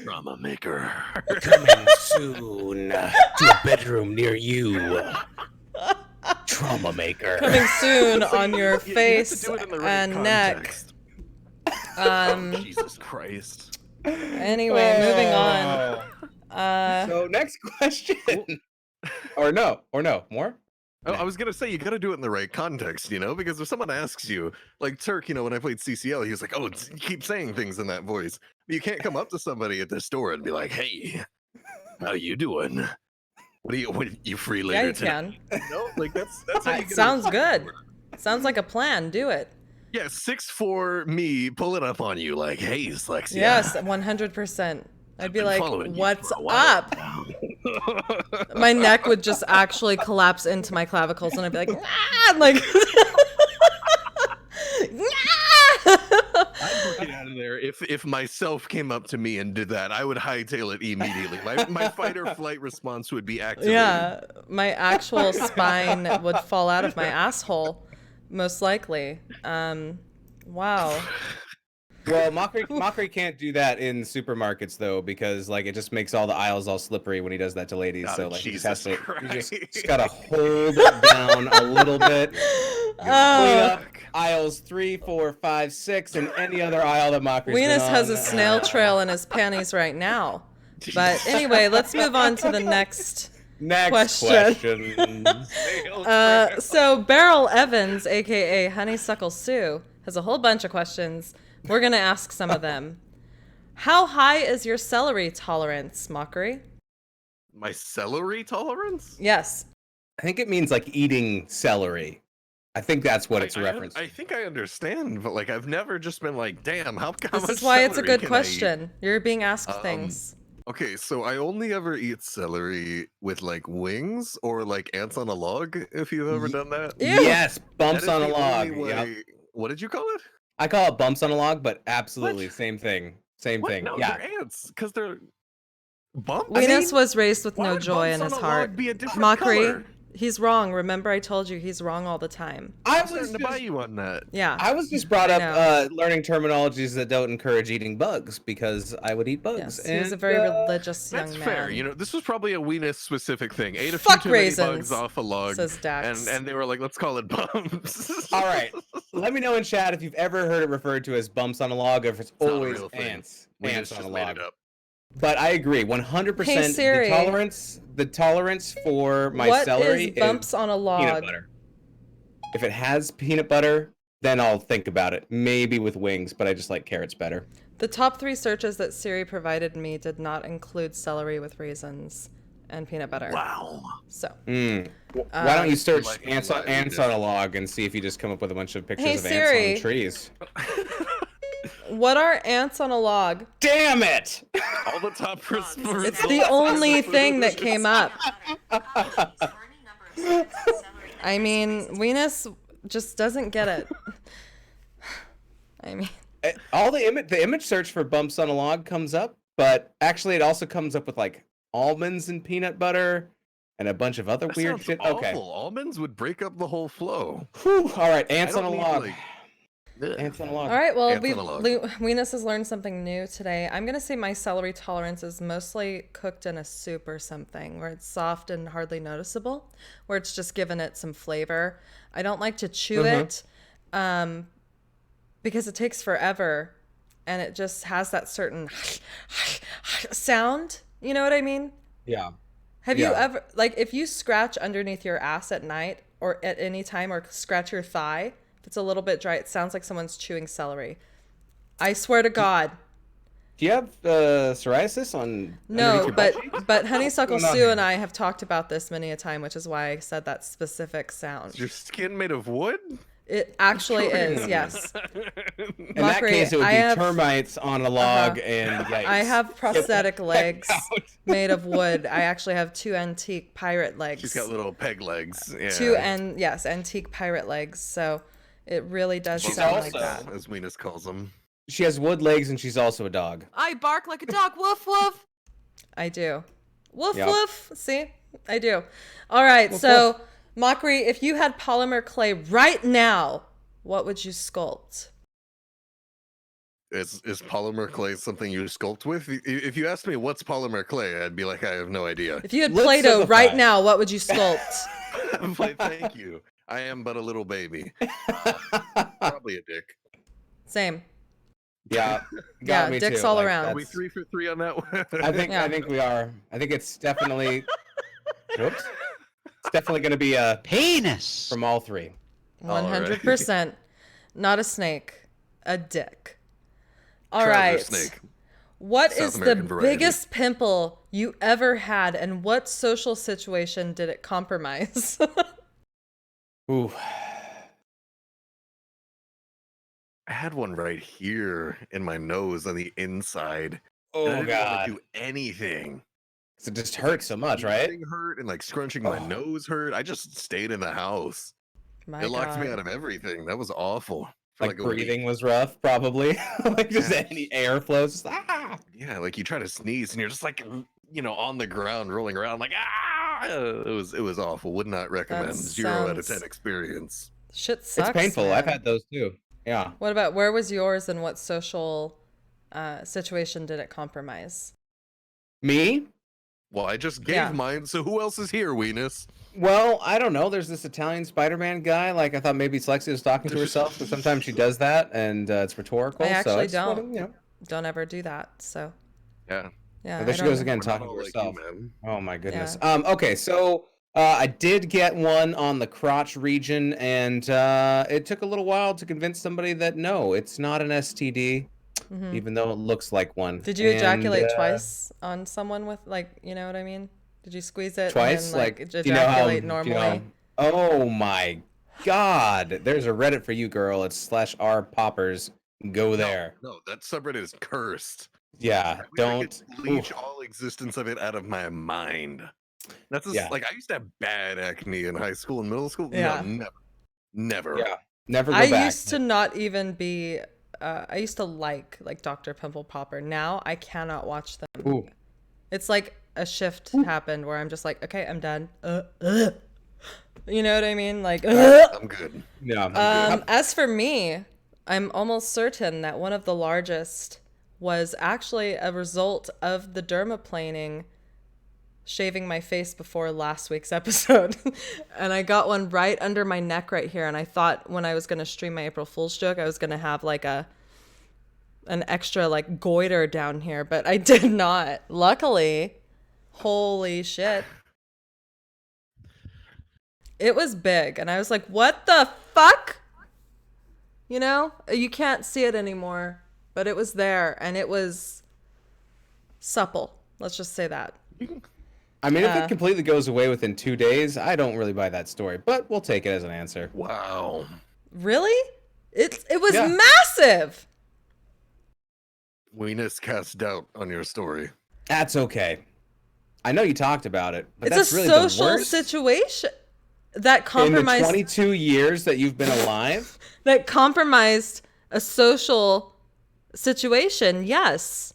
Drama maker. Coming soon to a bedroom near you. Trauma maker. Coming soon on your You have to face do it in the right and neck. context. Jesus Christ. Anyway, moving on. So next question. or no, more? Oh, I was gonna say you gotta do it in the right context, you know, because if someone asks you, like Turk, you know, when I played CCL, he was like, "Oh, you keep saying things in that voice." But you can't come up to somebody at the store and be like, "Hey, how you doing? What you free Yeah, later you tonight?" can. No, like that's how you It get sounds a- good. Sounds like a plan. Do it. Yeah, 6'4" me pulling up on you like, "Hey, Slexia." Yes, 100%. I'd be been like, following you what's for a while up? My neck would just actually collapse into my clavicles and I'd be like, ah! Like, I'd book it out of there. If myself came up to me and did that, I would hightail it immediately. My fight or flight response would be activated. yeah, my actual spine would fall out of my asshole, most likely. Wow. Well, Mockery can't do that in supermarkets though, because like it just makes all the aisles all slippery when he does that to ladies. Oh, so like he just has to, Jesus you just Christ. gotta hold it down a little bit. Clean up aisles 3, 4, 5, 6, and any other aisle that Mockery's been Weenus has on. a snail trail in his panties right now. But anyway, let's move on to the next Next question. question. So Beryl Evans, aka Honeysuckle Sue, has a whole bunch of questions. We're gonna ask some of them. How high is your celery tolerance, Mockery? My celery tolerance? Yes. I think it means like eating celery. I think that's what it's a reference. I think I understand, but like I've never just been like, damn, how This much is why it's a celery good can I eat?" question. You're being asked things. Okay, so I only ever eat celery with like wings or like ants on a log, if you've ever done that. Ew. Yes, That bumps is on a the log. only Yep. way- What did you call it? I call it bumps on a log, but absolutely What? same thing. Same What? thing. No, Yeah. they're ants, because they're bumps. Weenus was raised with why no would joy bumps in his on a log heart. be a different Mockery, color? he's wrong. Remember I told you he's wrong all the time. I I'm was starting to buy just, you on that. Yeah. I was just brought I up learning terminologies that don't encourage eating bugs because I would eat bugs. Yes, he was a very religious young That's man. fair. You know, this was probably a Weenus specific thing. Ate a Fuck few too many raisins, bugs off a log, says Dax. and they were like, let's call it bumps. All right. Let me know in chat if you've ever heard it referred to as bumps on a log or if it's not a always real thing. ants. Weenus Ants on just a made log. it up. But I agree, 100%. Hey, Siri. The tolerance for my What celery is bumps on a peanut log? butter. If it has peanut butter, then I'll think about it. Maybe with wings, but I just like carrots better. The top 3 searches that Siri provided me did not include celery with raisins and peanut butter. Wow. So, Why don't you search like ants live on a log and see if you just come up with a bunch of pictures Hey, of Siri. ants on trees? What are ants on a log? Damn it! All the top It's the only thing that came up. I mean, Venus just doesn't get it. I mean, All the image search for bumps on a log comes up, but actually it also comes up with like almonds and peanut butter and a bunch of other That weird sounds shit. awful. Okay. Almonds would break up the whole flow. Whew. All right, ants I on a don't need, log. like- Ugh. Ants on a log. all right. Well, Ants on a log. Venus has learned something new today. I'm gonna say my celery tolerance is mostly cooked in a soup or something, where it's soft and hardly noticeable, where it's just given it some flavor. I don't like to chew it, because it takes forever, and it just has that certain sound. You know what I mean? Yeah. Have you Yeah. ever, like, if you scratch underneath your ass at night or at any time, or scratch your thigh, if it's a little bit dry, it sounds like someone's chewing celery. I swear to God. Do you have psoriasis on? No, underneath your butt cheeks? but Honeysuckle What's going on Sue here? and I have talked about this many a time, which is why I said that specific sound. Is your skin made of wood? It actually is, yes. In that Mockery, case, it would I be have- termites on a log, and yikes. I have prosthetic legs out. made of wood. I actually have two antique pirate legs. She's got little peg legs. Yeah. Yes, antique pirate legs. So it really does She's sound also- like that. as Venus calls them. She has wood legs, and she's also a dog. I bark like a dog. Woof woof. I do. Woof Yep. woof. See, I do. All right. So, Mockery, if you had polymer clay right now, what would you sculpt? Is polymer clay something you sculpt with? If you asked me what's polymer clay, I'd be like, I have no idea. If you had Let's Play-Doh simplify. right now, what would you sculpt? But thank you. I am but a little baby. Probably a dick. Same. Yeah. Yeah, Got me dicks too. all Like, around. Are we that's- 3 for 3 on that one? Yeah. I think we are. I think it's definitely. Whoops. It's definitely going to be a Penis. from all three. 100%. Not a snake, a dick. All Trouser right. snake. What South is American the variety. biggest pimple you ever had, and what social situation did it compromise? Ooh. I had one right here in my nose on the inside. and I Oh didn't God. want to do anything. It just hurts so much, right? Everything hurt and like scrunching my Oh. nose hurt. I just stayed in the house. My It locked me God. out of everything. That was awful. For Like a week. breathing was rough, probably. Like just Yeah. any airflow, just Yeah, like you try to sneeze and you're just like on the ground rolling around like It was awful. Would not recommend. 0 out of 10 sounds- experience. Shit sucks. It's painful. I've man. had those too. Yeah. What about, where was yours, and what social situation did it compromise? Me? Well, I just gave Yeah. mine, so who else is here, Weenus? Well, I don't know. There's this Italian Spider-Man guy. Like I thought maybe Slexia was talking to herself, but sometimes she does that, and it's rhetorical. I so actually just wanted, don't. Don't ever do that. So Yeah. yeah. there I she don't goes know. again We're not talking to all like herself. you, man. Oh my goodness. Okay, so I did get one on the crotch region, and it took a little while to convince somebody that no, it's not an STD, Mhm. even though it looks like one. Did you And, ejaculate twice on someone with, like, you know what I mean? Did you squeeze it Twice? and then, like, do you know how- ejaculate do normally? you know- oh my God! There's a Reddit for you, girl. It's /r poppers. Go there. No, that subreddit is cursed. Yeah, I wish I could don't. bleach oof. all existence of it out of my mind. That's just, Yeah. like I used to have bad acne in high school and middle school. Yeah. No, never. Yeah, never go I back. used to not even be. I used to like Dr. Pimple Popper. Now I cannot watch them. Ooh. It's like a shift happened where I'm just like, okay, I'm done. You know what I mean? Like, I'm good. Yeah. as for me, I'm almost certain that one of the largest was actually a result of the dermaplaning, shaving my face before last week's episode. And I got one right under my neck right here. And I thought when I was going to stream my April Fool's joke, I was going to have like an extra like goiter down here, but I did not. Luckily, holy shit. It was big. And I was like, what the fuck? You know, you can't see it anymore, but it was there and it was supple. Let's just say that. I mean, if it completely goes away within 2 days, I don't really buy that story, but we'll take it as an answer. Wow. Really? It was Yeah. massive. Weenus cast doubt on your story. That's okay. I know you talked about it, but It's that's a really social the worst situation that in the compromised 22 years that you've been alive. that compromised a social situation. Yes.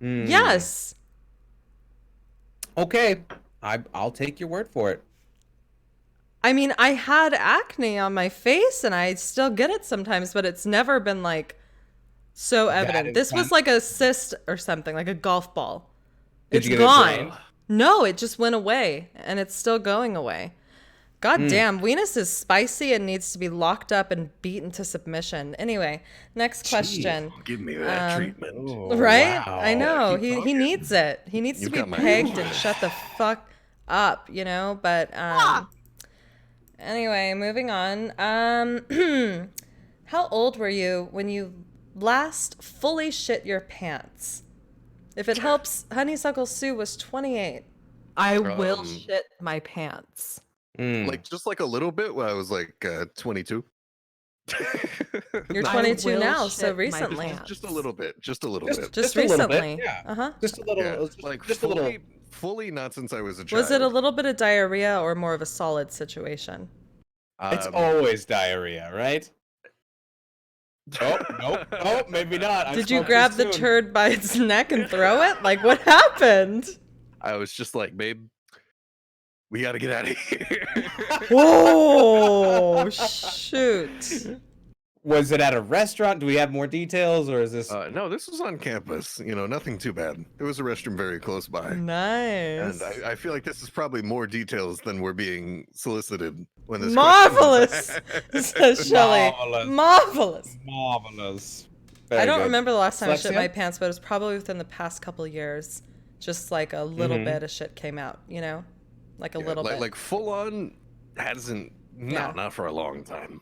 Yes. Okay, I'll take your word for it. I mean, I had acne on my face and I still get it sometimes, but it's never been like so evident. This was intense? like a cyst or something, like a golf ball. Did It's you get it gone. drained? No, it just went away and it's still going away. God damn, Weenus is spicy and needs to be locked up and beaten to submission. Anyway, next question. Give me that treatment. Oh, Right? wow. I know. keep He talking. needs it. He needs You've to be got my pegged attention. and shut the fuck up, you know? But anyway, moving on. How old were you when you last fully shit your pants? If it helps, Honeysuckle Sue was 28. I will Um, shit my pants. Like just like a little bit when I was like 22. You're I 22 will now, shit so my recently. pants. Just a little bit. Just a little Just- bit. Just a little bit, recently. yeah. Uh-huh. Just a little, Yeah, just, like just a little. fully not since I was a child. Was it a little bit of diarrhea or more of a solid situation? It's Um, always diarrhea, right? Oh, nope. Oh, maybe not. I Did you spoke too grab the soon. turd by its neck and throw it? Like, what happened? I was just like, babe, we got to get out of here. Oh, shoot. Was it at a restaurant? Do we have more details, or is this? No, this was on campus. You know, nothing too bad. There was a restroom very close by. Nice. And I feel like this is probably more details than we're being solicited when this Marvelous, question is says Shelley. Marvelous. Marvelous. Marvelous. I Very don't good. remember the last time I shit Dyslexia? my pants, but it was probably within the past couple of years. Just like a little Mhm. bit of shit came out, you know? Like a Yeah, little bit. like full on hasn't. No, Yeah. not for a long time.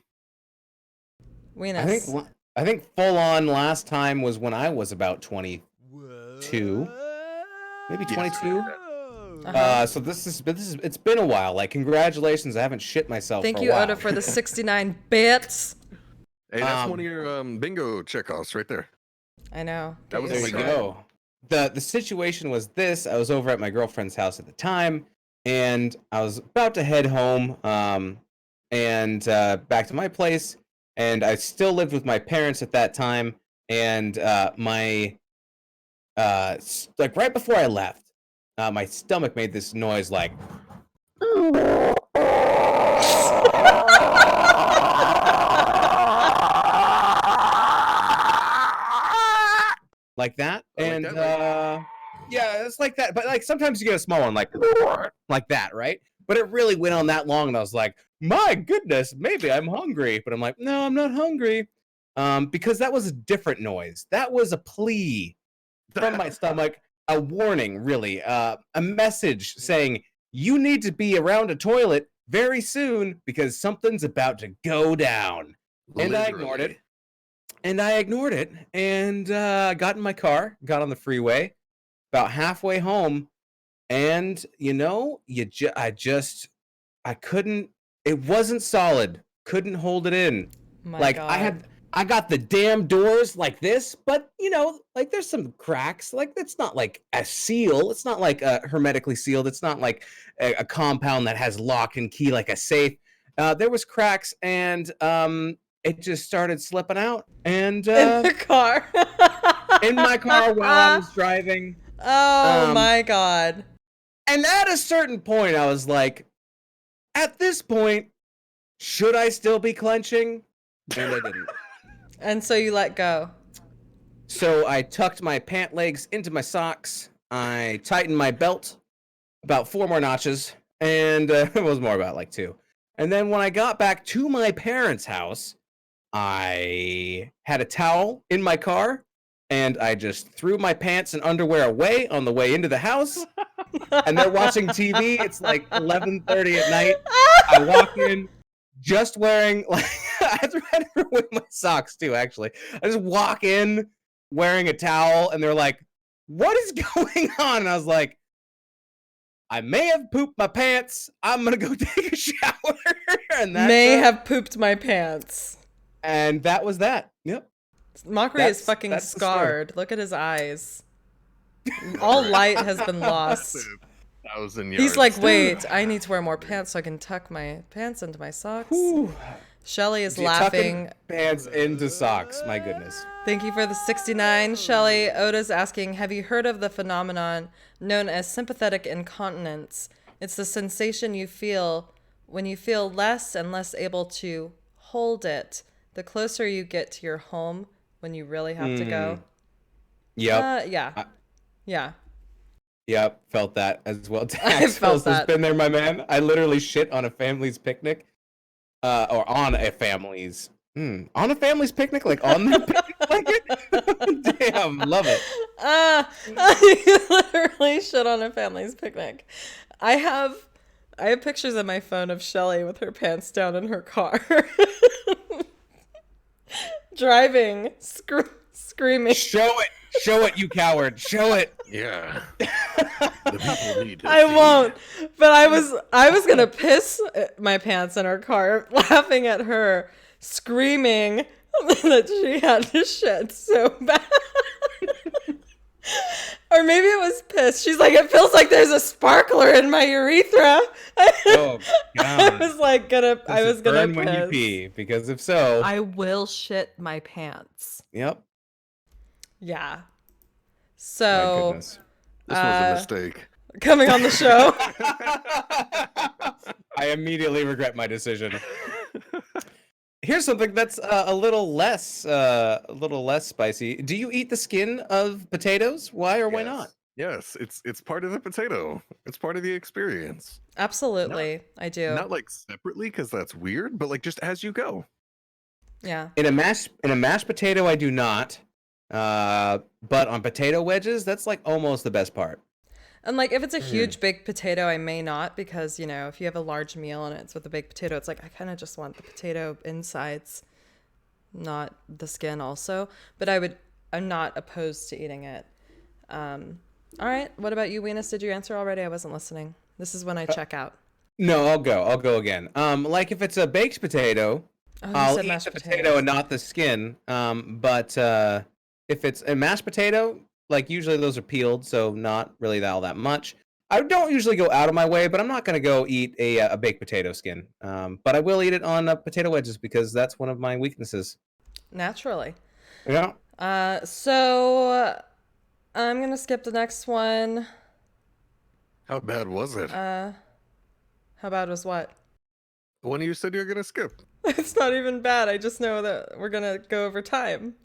Weenus. I think full on last time was when I was about 22, maybe 22. Uh-huh. So this is it's been a while. Like congratulations, I haven't shit myself. Thank for a you, while. Oda, for the 69 bits. Hey, that's one Um, of your bingo checkoffs right there. I know. That was There we Sorry. go. The situation was this: I was over at my girlfriend's house at the time, and I was about to head home, and back to my place, and I still lived with my parents at that time, and my like right before I left, my stomach made this noise like. Like that, I like and that, yeah, it's like that. But like sometimes you get a small one, like that, right? But it really went on that long, and I was like, my goodness, maybe I'm hungry. But I'm like, no, I'm not hungry, because that was a different noise. That was a plea from my stomach, a warning, really, a message saying you need to be around a toilet very soon because something's about to go down. And I ignored it. And got in my car, got on the freeway, about halfway home, and you know, I couldn't. It wasn't solid. Couldn't hold it in. My Like God. I got the damn doors like this, but you know, like there's some cracks. Like it's not like a seal. It's not like hermetically sealed. It's not like a compound that has lock and key like a safe. There was cracks, and it just started slipping out. And in the car. in my car while I was driving. Oh Um, my God. And at a certain point, I was like, at this point, should I still be clenching? And I didn't. And so you let go. So I tucked my pant legs into my socks. I tightened my belt about 4 more notches, and it was more about like 2. And then when I got back to my parents' house, I had a towel in my car, and I just threw my pants and underwear away on the way into the house. And they're watching TV. It's like 11:30 at night. I walk in just wearing like I had to wear my socks too. Actually, I just walk in wearing a towel, and they're like, "What is going on?" And I was like, "I may have pooped my pants. I'm gonna go take a shower." And that's May it. have pooped my pants. And that was that. Yep. Mockery is fucking that's the story. scarred. Look at his eyes. All light has been lost. 1,000 yards. He's like, wait, I need to wear more pants so I can tuck my pants into my socks. Whew. Shelly is Tucking laughing. pants into socks. My goodness. Thank you for the 69. Shelly, Oda's asking, have you heard of the phenomenon known as sympathetic incontinence? It's the sensation you feel when you feel less and less able to hold it the closer you get to your home when you really have to go. Yep. Yeah. Yep. Felt that as well. I felt that. Has been there, my man. I literally shit on a family's picnic. Or on a family's. On a family's picnic? Like on the picnic blanket? Damn. Love it. I literally shit on a family's picnic. I have pictures on my phone of Shelly with her pants down in her car. Driving, screaming. Show it, you coward. Show it. Yeah. The people need to I see. won't. But I was gonna piss my pants in her car, laughing at her screaming that she had to shit so bad. Or maybe it was piss. She's like, it feels like there's a sparkler in my urethra. Oh I God. was like gonna Burn piss. when you pee, because if so, I will shit my pants. yep. Yeah. My So goodness. This was a mistake. coming on the show. I immediately regret my decision. Here's something that's a little less spicy. Do you eat the skin of potatoes? Why or why not? Yes, it's part of the potato. It's part of the experience. Absolutely, I do. Not like separately, because that's weird, but like just as you go. Yeah. In a mashed potato, I do not. But on potato wedges, that's like almost the best part. And like if it's a huge big potato, I may not, because, you know, if you have a large meal and it's with a big potato, it's like I kind of just want the potato insides, not the skin also. But I'm not opposed to eating it. All right. What about you, Venus? Did you answer already? I wasn't listening. This is when I check out. No, I'll go again. Like if it's a baked potato, Oh, you I'll said eat mashed the potato potatoes. and not the skin. But if it's a mashed potato, like usually those are peeled, so not really all that much. I don't usually go out of my way, but I'm not gonna go eat a baked potato skin. But I will eat it on potato wedges because that's one of my weaknesses. Naturally. Yeah. So I'm gonna skip the next one. How bad was it? How bad was what? When you said you're gonna skip. It's not even bad. I just know that we're gonna go over time.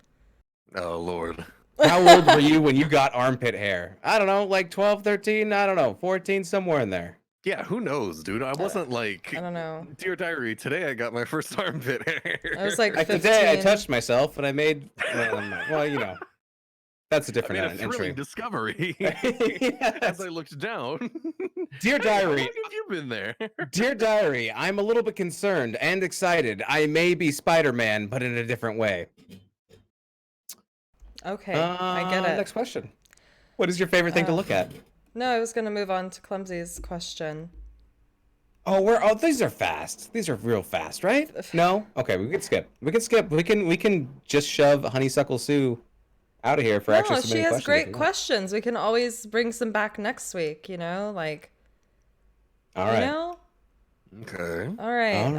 Oh Lord. How old were you when you got armpit hair? I don't know, like 12, 13, I don't know, 14, somewhere in there. Yeah, who knows, dude? I wasn't like I don't know. Dear Diary, today I got my first armpit hair. I was like Like 15. today I touched myself and I made, well, you know, that's a I different made a thrilling entry. discovery. Yes. As I looked down. Dear How Diary, long have you been there? Dear Diary, I'm a little bit concerned and excited. I may be Spider-Man, but in a different way. Okay, I get it. Next question. What is your favorite thing to look at? No, I was gonna move on to Clumsy's question. Oh, these are fast. These are real fast, right? No? Okay, we can skip. We can just shove Honeysuckle Sue out of here for actually No, she submitting has questions. great questions. We can always bring some back next week, you know? Like, All you right. know? Okay. All right. All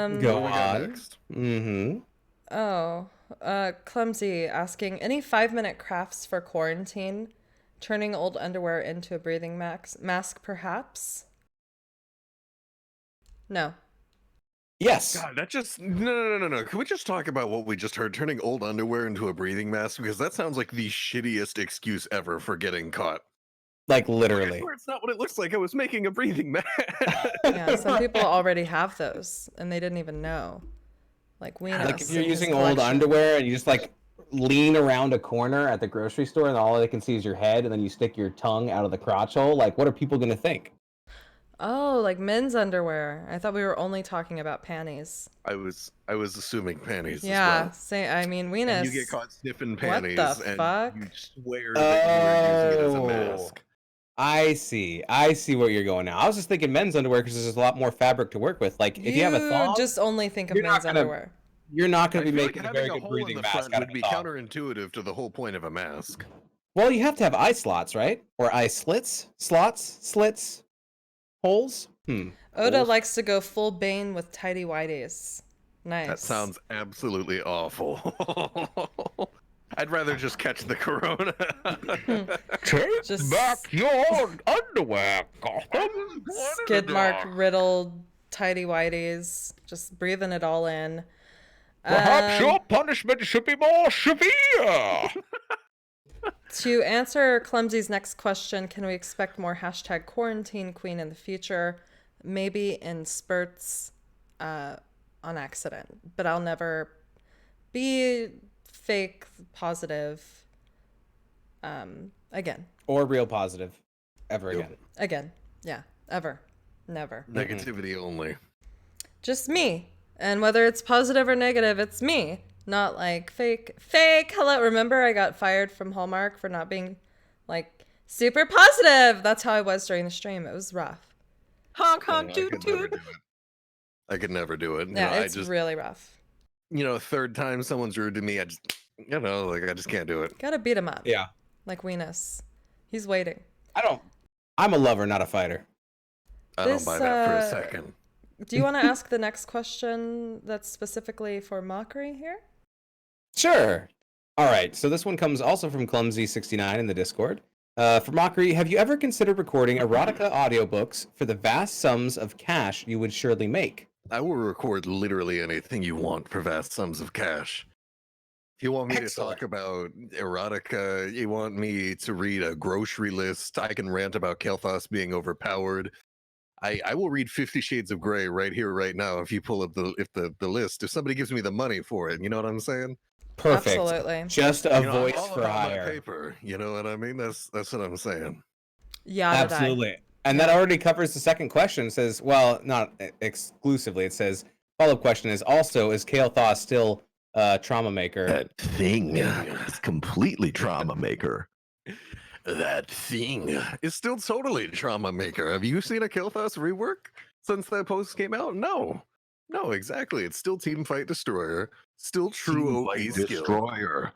right. Go What do we got on. next? Oh, Clumsy asking, any 5-minute crafts for quarantine? Turning old underwear into a breathing mask, perhaps? No. Yes. God, that just no. Can we just talk about what we just heard? Turning old underwear into a breathing mask, because that sounds like the shittiest excuse ever for getting caught. Like I literally. swear it's not what it looks like. I was making a breathing mask. Yeah, some people already have those and they didn't even know. Like we know. Like if you're using old underwear and you just like lean around a corner at the grocery store and all they can see is your head and then you stick your tongue out of the crotch hole, like what are people gonna think? Oh, like men's underwear. I thought we were only talking about panties. I was assuming panties. Yeah, as well. I mean, weenus. And you get caught sniffing What panties, the and fuck? you swear that you're using it as a mask. I see where you're going now. I was just thinking men's underwear because there's a lot more fabric to work with. Like if you have a thong, just only think of you're not men's gonna- underwear. you're not going I to be feel like making a having very a good hole in breathing the mask front out would of be a dog. counterintuitive to the whole point of a mask. Well, you have to have eye slots, right? Or eye slits, slits, holes. Oda Holes? likes to go full Bane with tidy whities. Nice. That sounds absolutely awful. I'd rather just catch the corona. Take Just- back your underwear, Gotham. skid mark riddled tidy whities. Just breathing it all in. Perhaps Um, your punishment should be more severe. To answer Clumsy's next question, can we expect more hashtag quarantine queen in the future? Maybe in spurts on accident, but I'll never be fake positive again. Or real positive, ever Nope. again. Again. Yeah. Ever. Never. Negativity only. Just me. And whether it's positive or negative, it's me. Not like fake. Hello. Remember I got fired from Hallmark for not being like super positive. That's how I was during the stream. It was rough. Honk No, honk I toot could never toot. do it. I could never do it. Yeah, I it's just, really rough. third time someone's rude to me, I just, I just can't do it. Gotta beat him up. Yeah. Like Weenus. He's waiting. I'm a lover, not a fighter. I don't This, buy that for a second. Do you want to ask the next question that's specifically for Mockery here? Sure. All right. So this one comes also from Clumsy69 in the Discord. For Mockery, have you ever considered recording erotica audiobooks for the vast sums of cash you would surely make? I will record literally anything you want for vast sums of cash. If you want me Excellent. to talk about erotica, you want me to read a grocery list, I can rant about Kel'Thas being overpowered. I will read 50 Shades of Grey right here, right now, if you pull up the list. If somebody gives me the money for it, you know what I'm saying? Perfect. Absolutely. Just a I'm voice all for about my hire. paper, you know what I mean? That's what I'm saying. Yeah, Absolutely. And that already covers the second question. It says, well, not exclusively. It says, follow-up question is also, is Kael'thas still trauma maker? That thing is completely trauma maker. That thing is still totally trauma maker. Have you seen a Kel'Thas rework since that post came out? No, exactly. It's still Team Fight Destroyer, still true OP skill. Destroyer.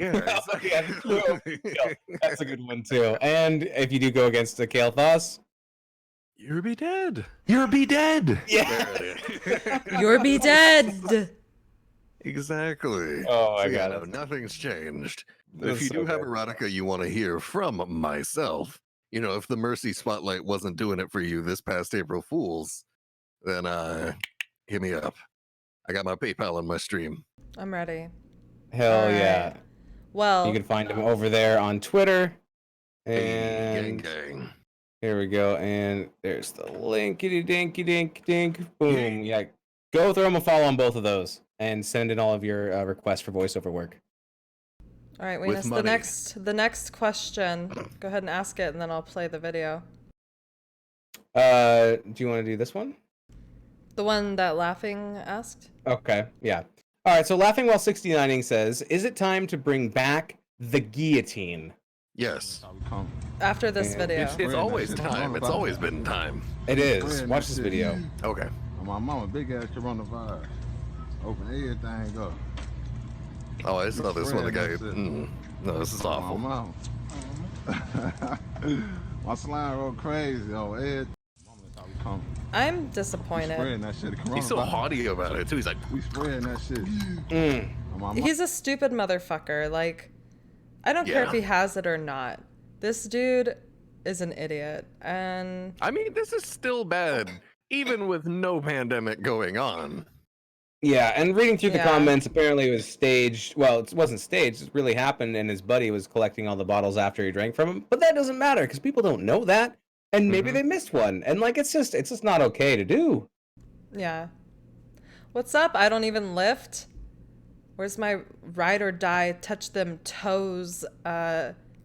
Yeah, Okay, yeah, true OP skill. That's a good one too. And if you do go against the Kael'thas, you'll be dead. You'll be dead. yeah. There it is. You'll be dead. Exactly. Oh my So, yeah, god. no, nothing's changed. But That's if you so do have good. erotica you want to hear from myself, if the Mercy Spotlight wasn't doing it for you this past April Fools, then hit me up. I got my PayPal on my stream. I'm ready. Hell All yeah. right. Well, You can find him over there on Twitter. Hey, And gang. here we go. And there's the linkity dinky dink dink. Boom. Yeah. Go throw him a follow on both of those and send in all of your requests for voiceover work. all right, with Weenus, the money. next question. Go ahead and ask it, and then I'll play the video. Do you want to do this one? The one that Laughing asked? Okay, yeah. All right, so Laughing While 69ing says, is it time to bring back the guillotine? Yes. After this Yeah. video. It's always time. It's always been time. It is. Watch this video. Okay. My mama, big ass coronavirus. Open everything up. Oh, I saw this one. The guy. That's it. No, this is My awful. mama. My slime roll crazy. Oh, Ed. I'm We disappointed. spreading that shit. He's so Coronavirus. haughty about it too. He's like, We spreading that shit. Mm. My mama. He's a stupid motherfucker. Like, I don't care if Yeah. he has it or not. This dude is an idiot. And I mean, this is still bad, even with no pandemic going on. Yeah, and reading through the Yeah. comments, apparently it was staged. Well, it wasn't staged. It really happened, and his buddy was collecting all the bottles after he drank from him. But that doesn't matter, because people don't know that. And maybe Mhm. they missed one. And, like, it's just not okay to do. yeah. What's up? I don't even lift. Where's my ride or die, touch them toes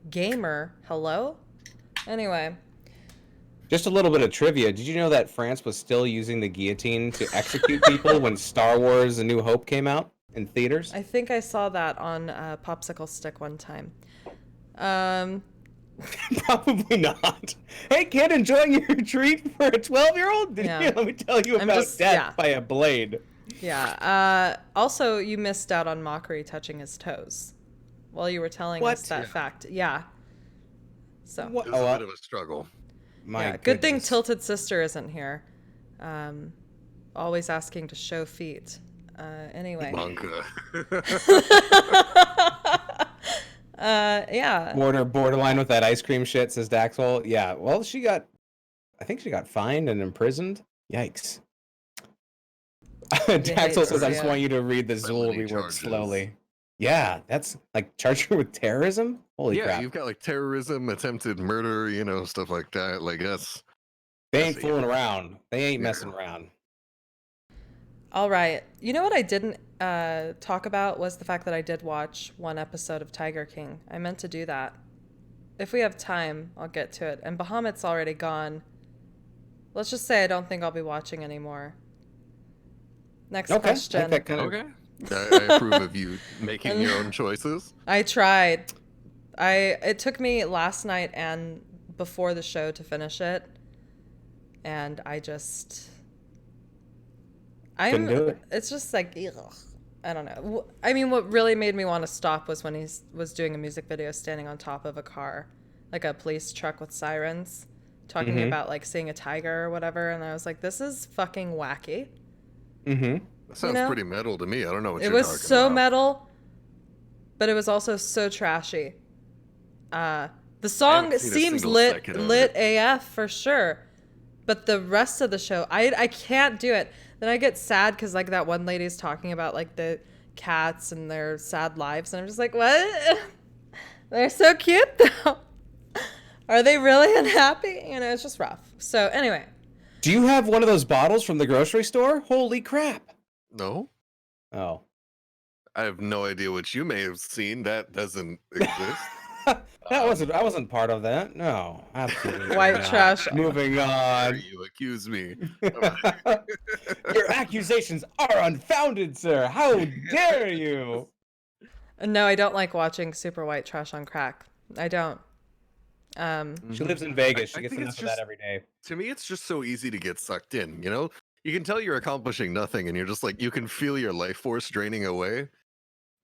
gamer? Hello? Anyway. Just a little bit of trivia. Did you know that France was still using the guillotine to execute people when Star Wars A New Hope came out in theaters? I think I saw that on Popsicle Stick one time. Probably not. Hey, kid, enjoying your treat for a 12-year-old? Yeah. Let me tell you I'm about just- death yeah. by a blade. Yeah. Also, you missed out on Mockery touching his toes while you were telling us What? that fact. Yeah. So, What? It was Oh, a bit of a struggle. my yeah. Good thing goodness. Tilted Sister isn't here. Always asking to show feet. Anyway. Monka. Yeah. Borderline with that ice cream shit, says Daxel. Yeah, well, I think she got fined and imprisoned. Yikes. hate Daxel to says, I see just it. want you to read the Zool Felony rework charges. slowly. Yeah, that's like charged her with terrorism? Holy Yeah, crap. you've got like terrorism, attempted murder, stuff like that. Like that's They ain't a- fooling around. They ain't Yeah. messing around. All right. You know what I didn't talk about was the fact that I did watch one episode of Tiger King. I meant to do that. If we have time, I'll get to it. And Bahamut's already gone. Let's just say I don't think I'll be watching anymore. Next Okay. question. I think that kind of, okay. I approve of you making your own choices. I tried. It took me last night and before the show to finish it. And Couldn't do it. it's just like, ugh, I don't know. I mean, what really made me want to stop was when he was doing a music video standing on top of a car, like a police truck with sirens, talking about like seeing a tiger or whatever. And I was like, this is fucking wacky. Mm-hmm. That sounds know? pretty metal to me. I don't know what It you're was talking so about. metal, but it was also so trashy. The song haven't seen a seems single second of lit it. AF for sure, but the rest of the show, I can't do it. Then I get sad because like that one lady's talking about like the cats and their sad lives, and I'm just like, what? They're so cute though. Are they really unhappy? You know, it's just rough. So anyway, Do you have one of those bottles from the grocery store? Holy crap. No, Oh. I have no idea what you may have seen. That doesn't exist. I wasn't part of that. No, absolutely. White not. trash. Moving Dare on. you accuse me? Your accusations are unfounded, sir. How dare you? No, I don't like watching super white trash on crack. I don't. She lives in Vegas. I She gets think enough it's of that just- every day. To me, it's just so easy to get sucked in. You can tell you're accomplishing nothing, and you're just like you can feel your life force draining away.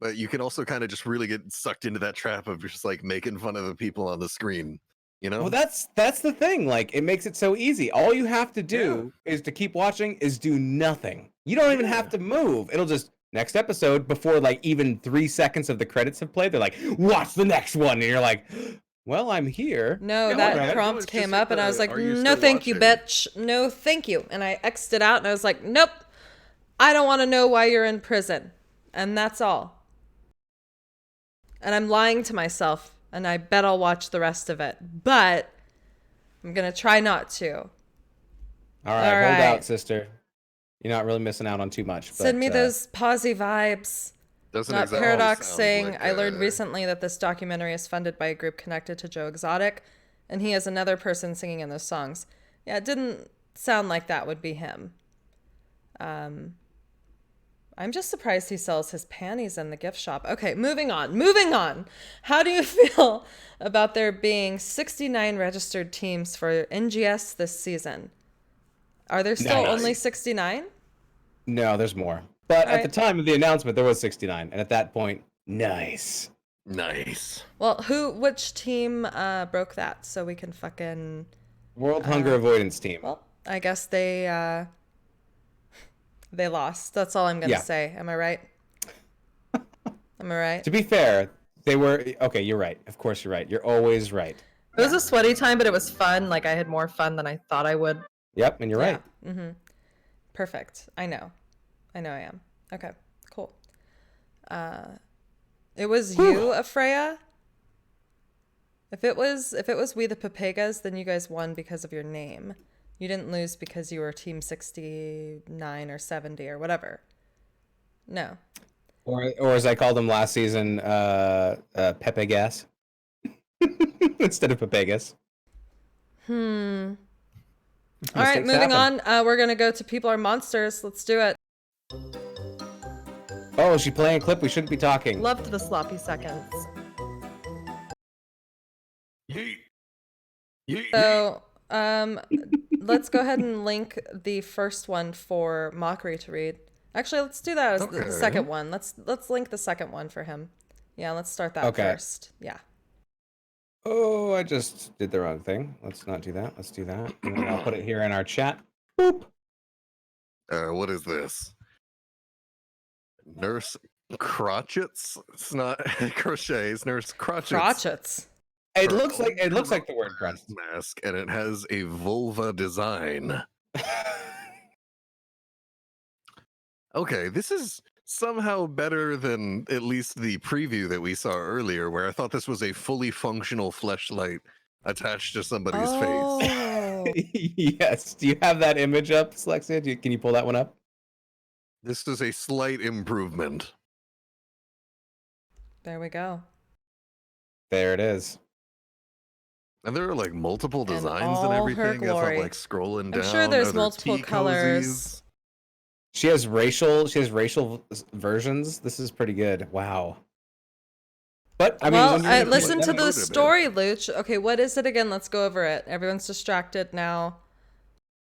But you can also kind of just really get sucked into that trap of just like making fun of the people on the screen. Well, that's the thing. Like, it makes it so easy. All you have to do is to keep watching is do nothing. You don't even have to move. It'll just next episode before like even 3 seconds of the credits have played. They're like, watch the next one, and you're like, well, I'm here. No, Yeah, that alright. prompt it's just came like up and I was the, like, "Are you no still thank you, watching?" bitch. No thank you. And I X'd it out and I was like, nope. I don't want to know why you're in prison. And that's all. And I'm lying to myself and I bet I'll watch the rest of it. But I'm going to try not to. All right, All hold right. out, sister. You're not really missing out on too much. Send me but, those posy vibes. Doesn't Not exactly Paradox sound saying, like, I learned recently that this documentary is funded by a group connected to Joe Exotic, and he has another person singing in those songs. Yeah, it didn't sound like that would be him. I'm just surprised he sells his panties in the gift shop. Okay, moving on. Moving on. How do you feel about there being 69 registered teams for NGS this season? Are there still Nice. only 69? No, there's more. But at the Alright. time of the announcement, there was 69, and at that point, nice. nice. Well, which team broke that so we can fucking... World Hunger Avoidance Team. Well, I guess they lost. That's all I'm gonna Yeah. say. Am I right? Am I right? To be fair, they were okay. You're right. Of course, you're right. You're always right. It was a sweaty time, but it was fun. Like I had more fun than I thought I would. Yep, and you're right. Yeah. Mm-hmm. Perfect. I know I am. Okay. Cool. It was you, Afreya. If it was we the Papegas, then you guys won because of your name. You didn't lose because you were team 69 or 70 or whatever. No. Or as I called them last season, Pepe Gas instead of Papegas. All right, moving on. We're gonna go to People Are Monsters. Let's do it. Oh, is she playing a clip? We shouldn't be talking. Loved the sloppy seconds. Yeet. Yeet. So, let's go ahead and link the first one for Mockery to read. Actually, let's do that as the Okay. second one. Let's link the second one for him. Yeah, let's start that Okay. first. Yeah. Oh, I just did the wrong thing. Let's not do that. Let's do that. And then I'll put it here in our chat. Boop. What is this? Nurse crotchets? It's not crochets. Nurse crotchets. Crotchets. It Her looks like own the word coronavirus crunch. mask, and it has a vulva design. Okay, this is somehow better than at least the preview that we saw earlier, where I thought this was a fully functional fleshlight attached to somebody's face. Oh. Yes. Do you have that image up, Slexia? Can you pull that one up? This is a slight improvement. There we go. There it is. And there are like multiple In designs all and her everything. As I'm glory. like scrolling down. I'm sure there's Are there multiple tea colors. cozies? She has racial versions. This is pretty good. Wow. But I mean, Well, when you're I looking listened at to that- the Wait a minute. story, Luch. Okay, what is it again? Let's go over it. Everyone's distracted now.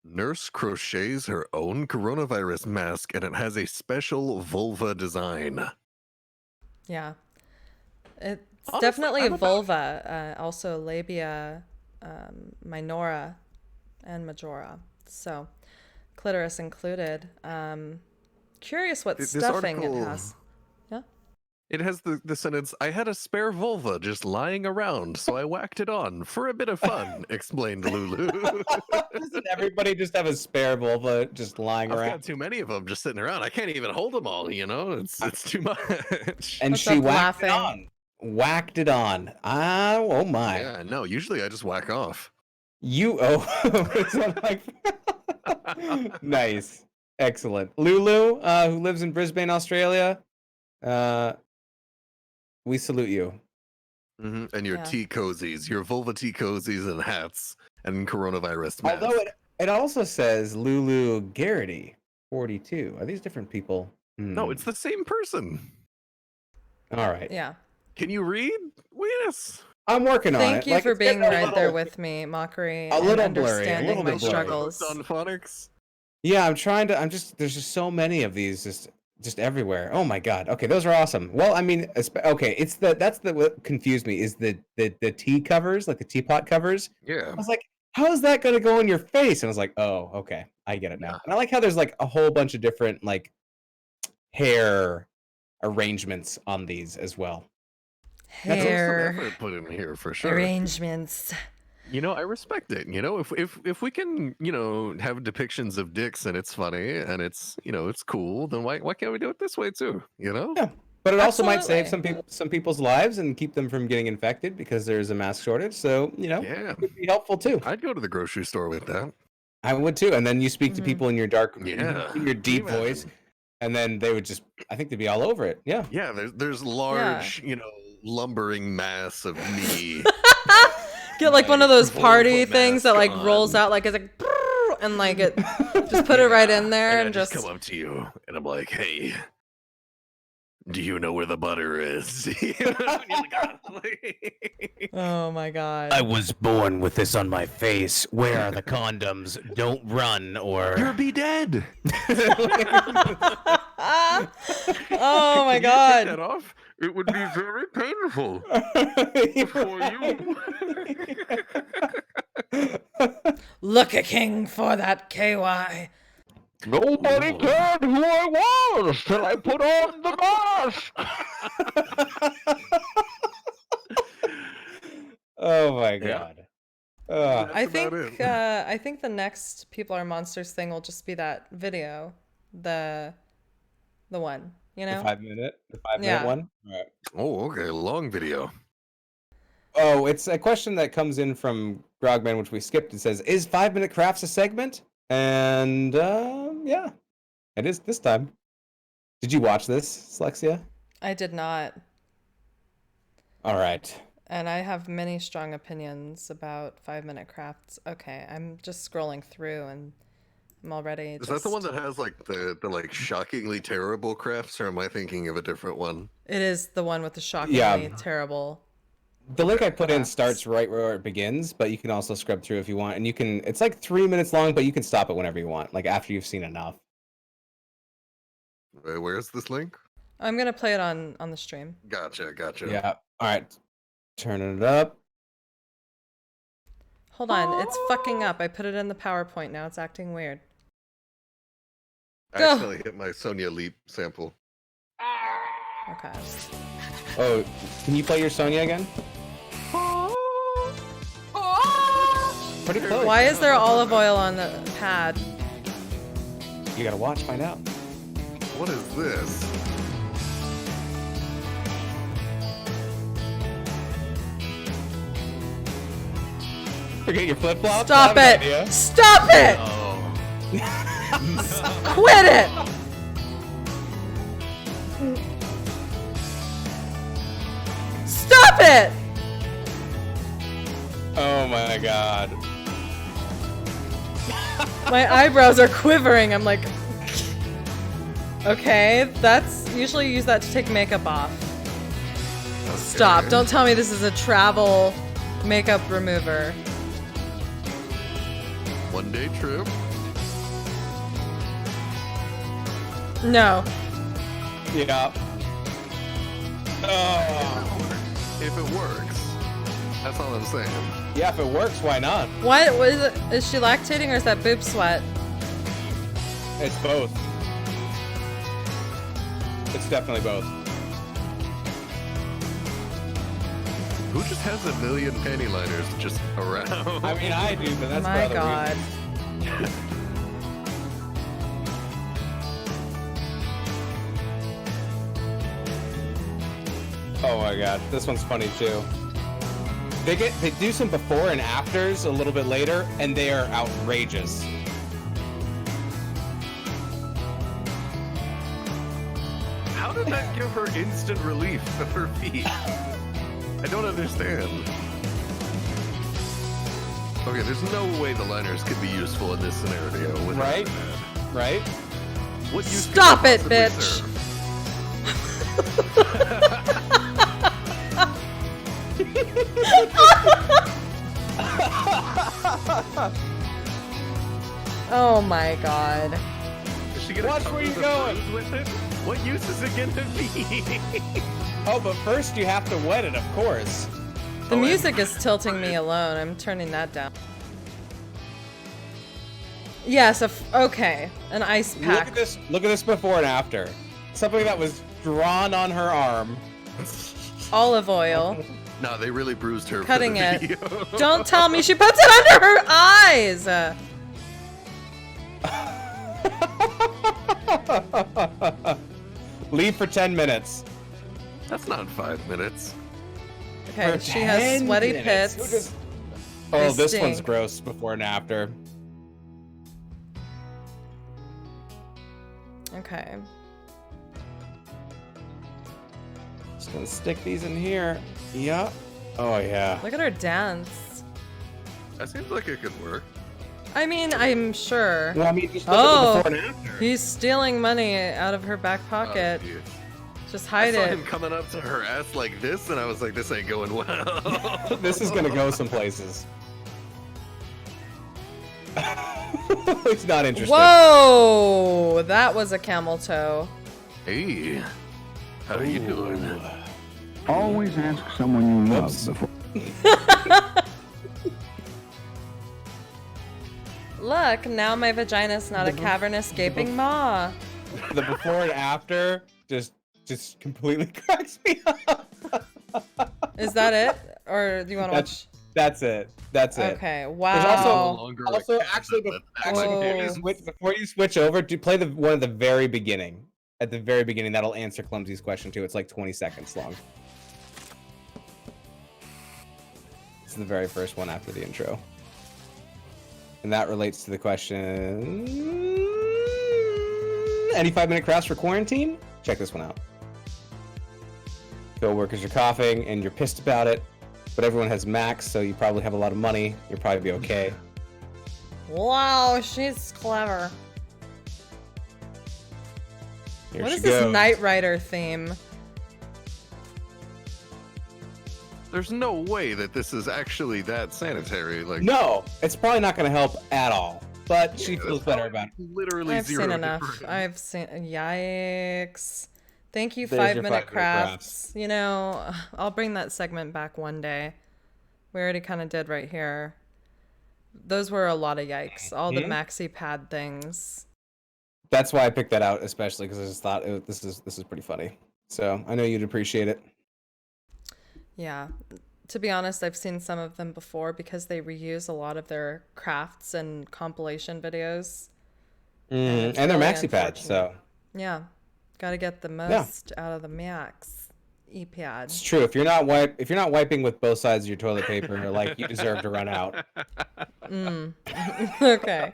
Nurse crochets her own coronavirus mask, and it has a special vulva design. Yeah. It's Honestly, definitely I'm a about- vulva, also labia, minora, and majora. So, clitoris included. Curious what This stuffing article- it has. Yeah. It has the sentence, "I had a spare vulva just lying around, so I whacked it on for a bit of fun," explained Lulu. Doesn't everybody just have a spare vulva just lying I've around? got too many of them just sitting around. I can't even hold them all, you know? It's too much. And What's she up, whacked it laughing? on. Whacked it on. Ah, oh my. Yeah, no, usually I just whack off. You so like nice. Excellent. Lulu, who lives in Brisbane, Australia. We salute you. And your Yeah. tea cozies, your vulva tea cozies and hats and coronavirus masks. Although it also says Lulu Garrity 42. Are these different people? No, it's the same person. All right. Yeah. Can you read? Yes. I'm working on it. Thank you Like, for it's getting being a right there little- with me, Mockery, A and little blurry, a understanding little my bit blurry. struggles. On phonics. Yeah, I'm trying to. There's just so many of these just everywhere. Oh my god. Okay, those are awesome. Well, I mean, okay, that's what confused me is the tea covers, like the teapot covers. Yeah. I was like, how is that going to go in your face? And I was like, oh, okay, I get it now. Yeah. And I like how there's like a whole bunch of different like hair arrangements on these as well. There's some Hair effort put in here for sure. arrangements. You know, I respect it. You know, if we can, you know, have depictions of dicks and it's funny and it's, you know, it's cool, then why can't we do it this way too? You know? Yeah. But it also might save Absolutely. some people's lives and keep them from getting infected because there's a mask shortage. So, you know, Yeah. it could be helpful too. I'd go to the grocery store with that. I would too. And then you speak to Mhm. people in your dark, Yeah. in your deep Can you voice, imagine? and then they would just, I think they'd be all over it. Yeah. Yeah, there's large, you know, lumbering mass of me. Get like one of Like, those party vulva things that like mask rolls on. out like it's like "Brrr," and like it just put it right in there and and I just just come up to you and I'm like, "Hey, do you know where the butter is?" You know, and you're like, "Ah," like- oh my god. was born with this on my face. Where are the condoms? Don't run or. You'll be dead. Oh my Can you take that god. off? It would be very painful for you. Look a king for that KY. Nobody cared who I was till I put on the mask. Oh my god. That's I about think it. I think the next People Are Monsters thing will just be that video. The one, you know? The 5 minute Yeah. one. All right. Oh, okay, long video. Oh, it's a question that comes in from Grogman, which we skipped. It says, "Is 5 minute crafts a segment?" And yeah, it is this time. Did you watch this, Slexia? I did not. All right. And I have many strong opinions about 5 minute crafts. Okay, I'm just scrolling through and I'm already Is that the one that has like the like shockingly terrible crafts, or am I thinking of a different one? It is the one with the shockingly Yeah. terrible. The link I put in Crafts. starts right where it begins, but you can also scrub through if you want. And you can, it's like 3 minutes long, but you can stop it whenever you want, like after you've seen enough. Wait, where's this link? I'm gonna play it on the stream. Gotcha. Yeah. All right. Turning it up. Hold on, it's fucking up. I put it in the PowerPoint. Now it's acting weird. I Go. accidentally hit my Sonya Leap sample. Okay. Oh, can you play your Sonya again? Pretty close. Why is there olive oil on the pad? You gotta watch, find out. What is this? Forget your flip flops. Stop it! Stop it! Oh. Quit it! Stop it! Oh my god. My eyebrows are quivering. I'm like, okay, that's usually use that to take makeup off. Okay. Stop. Don't tell me this is a travel makeup remover. One-day trip. No. Yeah. Oh. If it works. That's all I'm saying. Yeah, if it works, why not? What was it? Is she lactating or is that boob sweat? It's both. It's definitely both. Who just has a million panty liners just around? I mean, I do, but that's for My other God. reasons. Oh my god, this one's funny too. They do some before and afters a little bit later, and they are outrageous. How did that give her instant relief of her feet? I don't understand. Okay, there's no way the liners could be useful in this scenario. Without Right? that. Right? What use could Stop they it, possibly bitch. serve? Oh my God. Is she gonna Watch cover where you the going. bruise with it? What use is it gonna be? Oh, but first you have to wet it, of course. The Oh, music is tilting me alone. I'm turning that down. Yes, okay. An ice Look pack. at this. Look at this before and after. Something that was drawn on her arm. Olive oil. Nah, they really bruised her. Cutting for the it. video. Don't tell me she puts it under her eyes! Leave for 10 minutes. That's not 5 minutes. Okay, For she has 10 sweaty minutes. Who pits. just- They Oh, this one's stink. gross before and after. Okay. Just gonna stick these in here. Yeah. Oh, yeah. Look at her dance. That seems like it could work. I mean, I'm sure. Well, I mean, just look Oh, at the before and after. he's stealing money out of her back pocket. Oh, geez. Just I hide saw it. him coming up to her ass like this, and I was like, this ain't going well. This is gonna go some places. He's not interested. Whoa! That was a camel toe. Hey, how are you doing? Always ask someone you love Whoops. before. Look, now my vagina's not a cavernous gaping maw. The before and after just completely cracks me up. Is that it? Or do you want to watch? That's it. That's it. Okay, There's wow. Also, actually, before you switch over, do play the one at the very beginning. At the very beginning, that'll answer Clumsy's question too. It's like 20 seconds long. It's the very first one after the intro, and that relates to the question: any 5-minute crafts for quarantine? Check this one out. Co-workers are coughing, and you're pissed about it. But everyone has Max, so you probably have a lot of money. You'll probably be okay. Wow, she's clever. Here What she is this goes. Knight Rider theme? There's no way that this is actually that sanitary. Like, No, it's probably not going to help at all. but she feels better about it. Literally I've zero. seen enough. difference. I've seen. Yikes. Thank you, There's 5 your Minute 5 Minute Crafts. You know, I'll bring that segment back one day. We already kind of did right here. Those were a lot of yikes. All the maxi pad things. That's why I picked that out, especially because I just thought this is pretty funny. So I know you'd appreciate it. Yeah. To be honest, I've seen some of them before because they reuse a lot of their crafts and compilation videos. And it's they're really maxi pads, so Yeah. Got to get the most out of the max e-pad. it's true. If you're not wiping with both sides of your toilet paper, like you deserve to run out. Okay.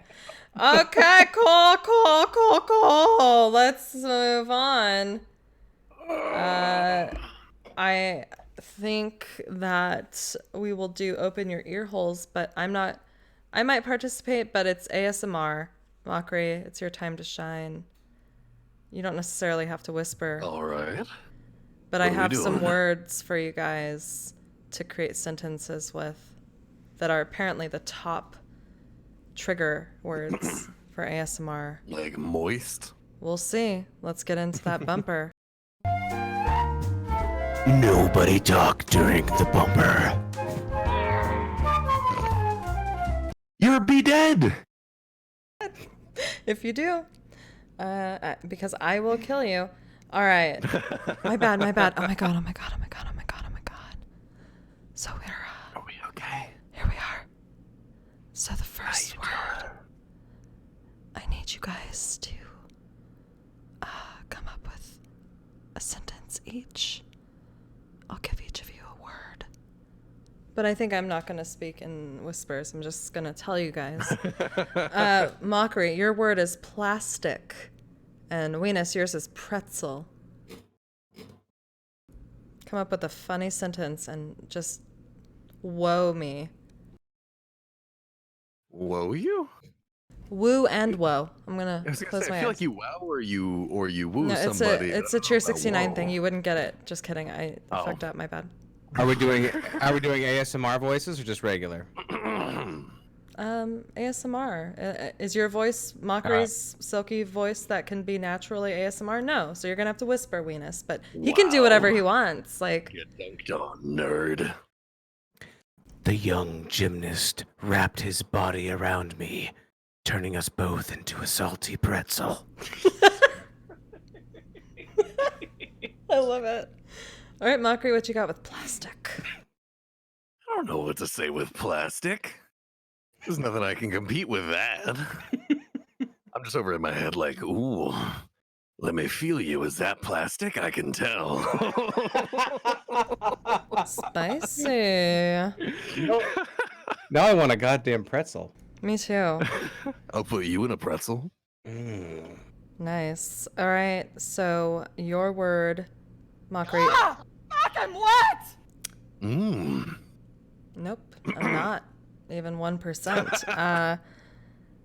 Okay, cool. Let's move on. I think that we will do open your ear holes, but I might participate, but it's ASMR. Mockery, it's your time to shine. You don't necessarily have to whisper, All right. but what I are we have some doing? words for you guys to create sentences with that are apparently the top trigger words for ASMR. Like moist. We'll see. Let's get into that bumper. Nobody talk during the bumper. You'll be dead. If you do, because I will kill you. All right. My bad. Oh my god. So Are we okay? here we are. So the first word, I need you guys to come up with a sentence each. I'll give each of you a word. But I think I'm not going to speak in whispers. I'm just going to tell you guys. Mockery, your word is plastic. And Weenus, yours is pretzel. Come up with a funny sentence and just woe me. Whoa, you? Woo and woe. I'm going I to was gonna close say, my I feel eyes. like you wow or you woo No, it's somebody. a Cheer69 thing. Whoa. You wouldn't get it. Just kidding. I Oh. fucked up. My bad. Are we doing ASMR voices or just regular? ASMR. Is your voice Mockery's silky voice that can be naturally ASMR? No. So you're gonna have to whisper, Weenus. But he can do whatever he wants. Like, Get dunked on, nerd. The young gymnast wrapped his body around me, turning us both into a salty pretzel. I love it. All right, Mockery, what you got with plastic? I don't know what to say with plastic. There's nothing I can compete with that. I'm just over in my head like, ooh, let me feel you. Is that plastic? I can tell. Spicy. Now I want a goddamn pretzel. Me too. I'll put you in a pretzel. Nice. All right. So your word, Mockery. Fuck, I'm wet! Mmm. Nope, I'm not. Even 1%.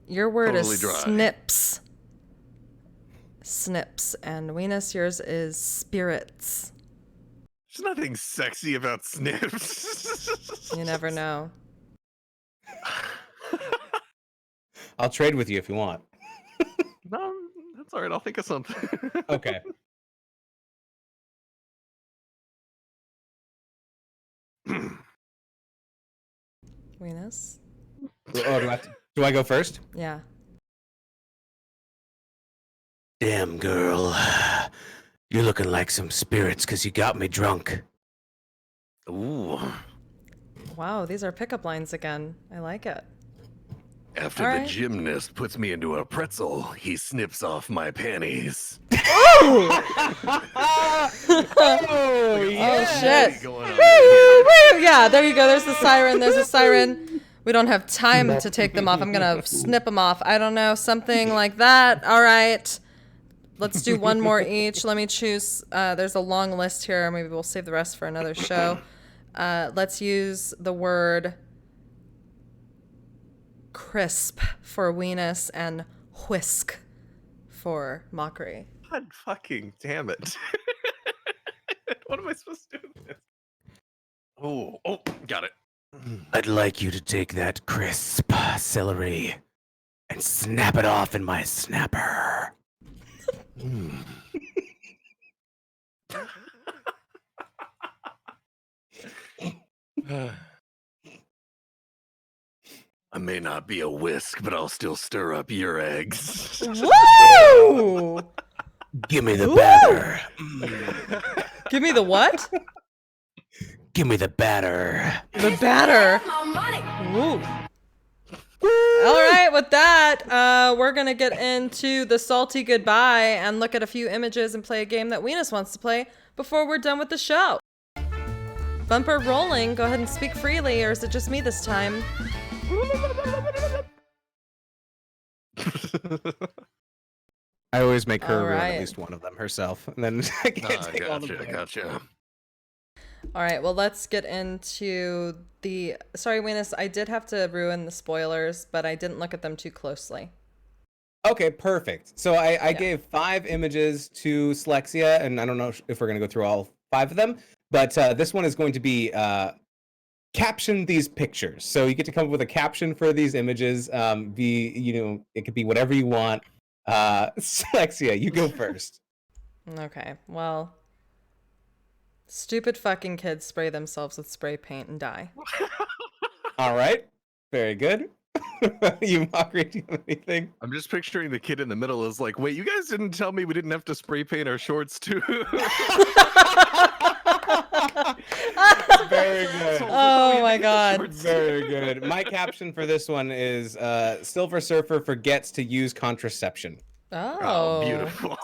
Your word Totally is dry. snips. Snips. And Weenus, yours is spirits. There's nothing sexy about snips. You never know. I'll trade with you if you want. No, that's all right. I'll think of something. Okay. Weenus? Oh, do I go first? Yeah. Damn, girl. You're looking like some spirits because you got me drunk. Ooh. Wow, these are pickup lines again. I like it. After All the right. gymnast puts me into a pretzel, he snips off my panties. Oh, Oh, shit. Going on Woo! Yeah, there you go. There's the siren. There's a siren. We don't have time to take them off. I'm going to snip them off. I don't know. Something like that. All right. Let's do one more each. Let me choose. There's a long list here. Maybe we'll save the rest for another show. Let's use the word crisp for Weenus and whisk for Mockery. God fucking damn it. What am I supposed to do with this? Oh, got it. I'd like you to take that crisp celery and snap it off in my snapper. I may not be a whisk, but I'll still stir up your eggs. Woo! Give me the Ooh. batter. Give me the what? Give me the batter. The batter. Ooh. All right, with that, we're going to get into the salty goodbye and look at a few images and play a game that Weenus wants to play before we're done with the show. Bumper rolling, go ahead and speak freely, or is it just me this time? I always make her All ruin right. at least one of them herself, and then I can't take all the Gotcha, blame. gotcha. All right, well, let's get into the... Sorry, Weenus, I did have to ruin the spoilers, but I didn't look at them too closely. Okay, perfect. So I gave 5 images to Slexia, and I don't know if we're going to go through all 5 of them, but this one is going to be caption these pictures. So you get to come up with a caption for these images. It could be whatever you want. Slexia, you go first. Okay, well... Stupid fucking kids spray themselves with spray paint and die. All right, very good. You, Mockery, do you have anything? I'm just picturing the kid in the middle is like, wait, you guys didn't tell me we didn't have to spray paint our shorts too. Very good. Oh my god. Very good. My caption for this one is Silver Surfer forgets to use contraception. Oh. Beautiful.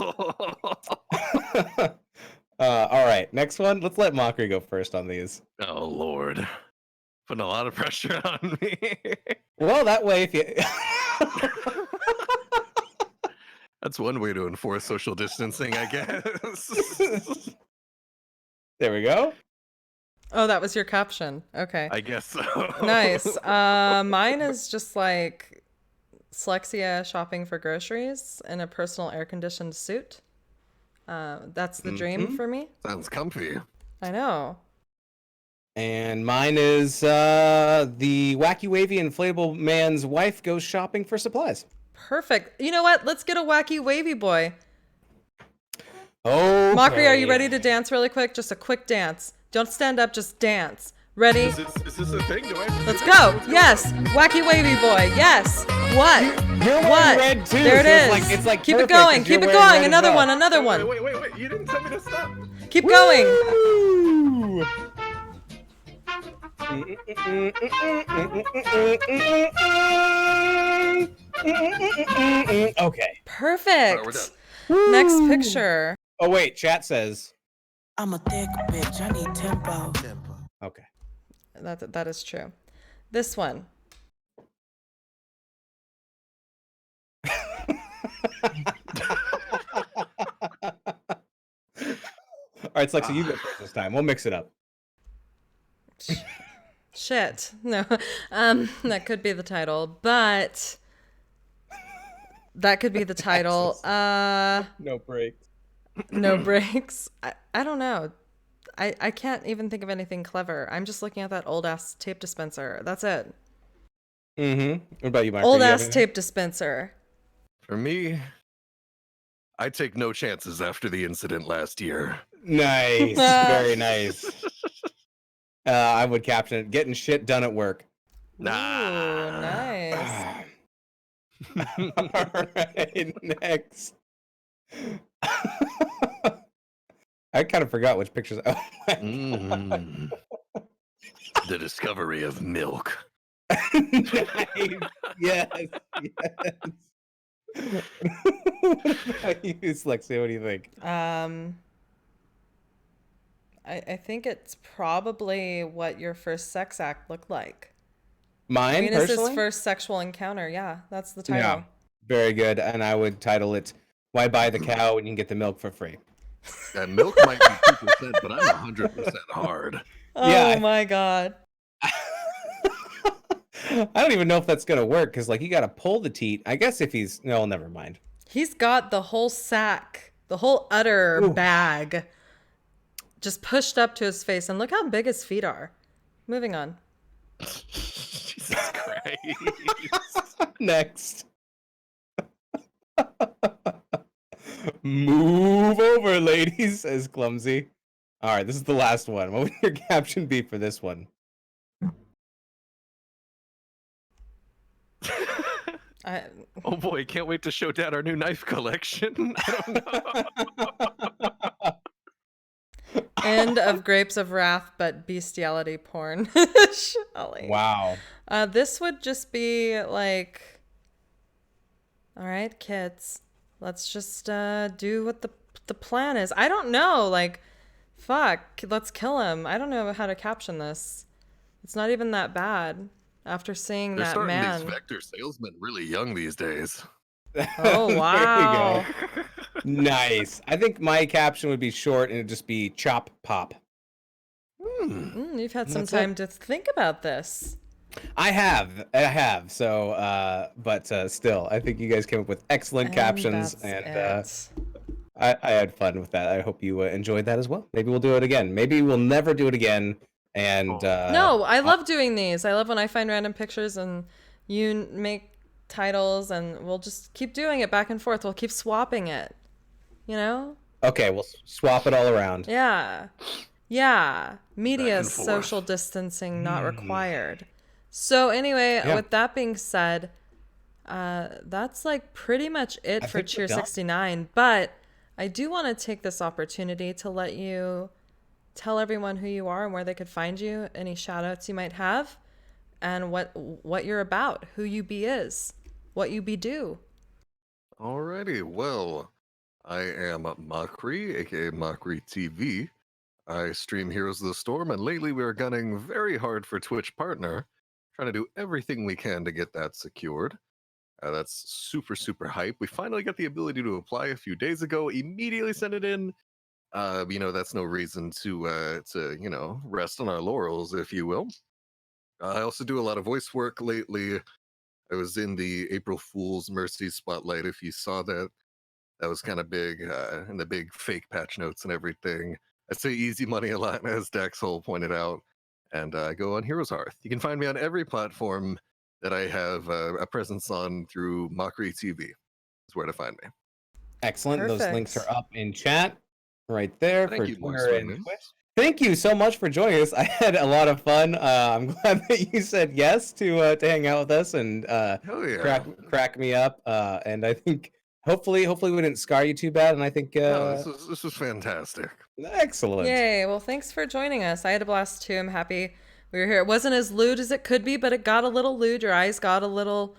All right, next one. Let's let Mockery go first on these. Oh, Lord. Putting a lot of pressure on me. Well, that way, if you... That's one way to enforce social distancing, I guess. There we go. Oh, that was your caption. Okay. I guess so. Nice. Mine is just like Slexia shopping for groceries in a personal air-conditioned suit. That's the dream for me. Sounds comfy. I know. And mine is the wacky wavy inflatable man's wife goes shopping for supplies. Perfect. You know what? Let's get a wacky wavy boy. Oh, Mockery, are you ready to dance really quick? Just a quick dance. Don't stand up, just dance. Ready? Is this a thing? Do I have to Let's do go. this? Yes. Wacky wavy boy. Yes. What? You're wearing What? red too. There it so is. It's like Keep it perfect going. 'cause you're Keep it wearing going. red as Another well. one. Another one. Wait. You didn't tell me to stop. Keep going. Okay. Perfect. Alright, we're done. Next picture. Oh wait, chat says. I'm a thick bitch. I need tempo. Okay. That is true. This one. All right, Slexia, you go first this time. We'll mix it up. Shit. No. That could be the title, but that could be the title. No breaks. No breaks. I don't know. I can't even think of anything clever. I'm just looking at that old ass tape dispenser. That's it. Mm-hmm. What about you, Mike? Old ass tape dispenser. For me, I take no chances after the incident last year. Nice. Very nice. I would caption it, getting shit done at work. Ooh, nice. All right, next. I kind of forgot which pictures. Oh my Mm. The discovery of milk. Nice. Yes. You, Slexia, what do you think? I think it's probably what your first sex act looked like. Mine, Venus's personally? first sexual encounter. Yeah, that's the title. Yeah, very good. And I would title it, Why Buy the Cow When You Can Get the Milk for Free? And milk might be 2%, but I'm 100% hard. Oh Yeah. my god. I don't even know if that's going to work because, like, you got to pull the teat. I guess if he's... No, never mind. He's got the whole sack, the whole udder bag just pushed up to his face. And look how big his feet are. Moving on. Jesus Christ. Next. Move over, ladies, says Clumsy. All right, this is the last one. What would your caption be for this one? Oh boy, can't wait to show Dad our new knife collection. I don't know. End of Grapes of Wrath, but bestiality porn. Shelly. Wow. This would just be like, all right, kids, let's just do what the plan is. I don't know, like, fuck, let's kill him. I don't know how to caption this. It's not even that bad after seeing They're that starting man. these vector salesmen really young these days. Oh, wow. There you go. Nice. I think my caption would be short and it'd just be chop pop. You've had some That's time it. to think about this. I have. So, but still, I think you guys came up with excellent And captions, that's and it. I had fun with that. I hope you enjoyed that as well. Maybe we'll do it again. Maybe we'll never do it again. And No, I love doing these. I love when I find random pictures and you make titles, and we'll just keep doing it back and forth. We'll keep swapping it. You know? okay, we'll swap it all around. Yeah. Yeah. Media and forth. social distancing not required. So anyway, Yeah. with that being said, that's like pretty much it I for think we're done. Cheer69. But I do want to take this opportunity to let you tell everyone who you are and where they could find you, any shout outs you might have, and what you're about, who you be is, what you be do. Alrighty, well, I am Mochrie, aka MochrieTV. I stream Heroes of the Storm, and lately we are gunning very hard for Twitch Partner, trying to do everything we can to get that secured. That's super, super hype. We finally got the ability to apply a few days ago, immediately sent it in. That's no reason to rest on our laurels, if you will. I also do a lot of voice work lately. I was in the April Fool's Mercy spotlight. If you saw that, that was kind of big, and the big fake patch notes and everything. I say easy money a lot, as Dax Hole pointed out, and I go on Heroes Hearth. You can find me on every platform that I have a presence on through MochrieTV. Is where to find me. Excellent. Those links Perfect. are up in chat right there Thank for you, Boy Twitter and Swingers. Twitch. Thank you so much for joining us. I had a lot of fun. I'm glad that you said yes to hang out with us and Hell yeah. crack me up. And I think hopefully we didn't scar you too bad. And I think No, this was fantastic. excellent. Yay. Well, thanks for joining us. I had a blast too. I'm happy we were here. It wasn't as lewd as it could be, but it got a little lewd. Your eyes got a little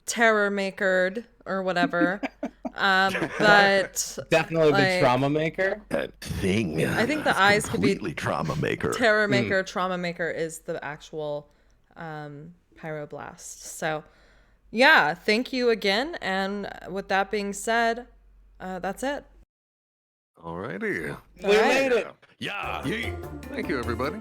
terror makered or whatever. But Definitely a like, big trauma maker. That thing. I think the eyes could be completely trauma maker. terror maker. Trauma maker is the actual pyroblast. So yeah, thank you again. And with that being said, that's it. Alrighty. All right. made it. Yeah. Thank you, everybody.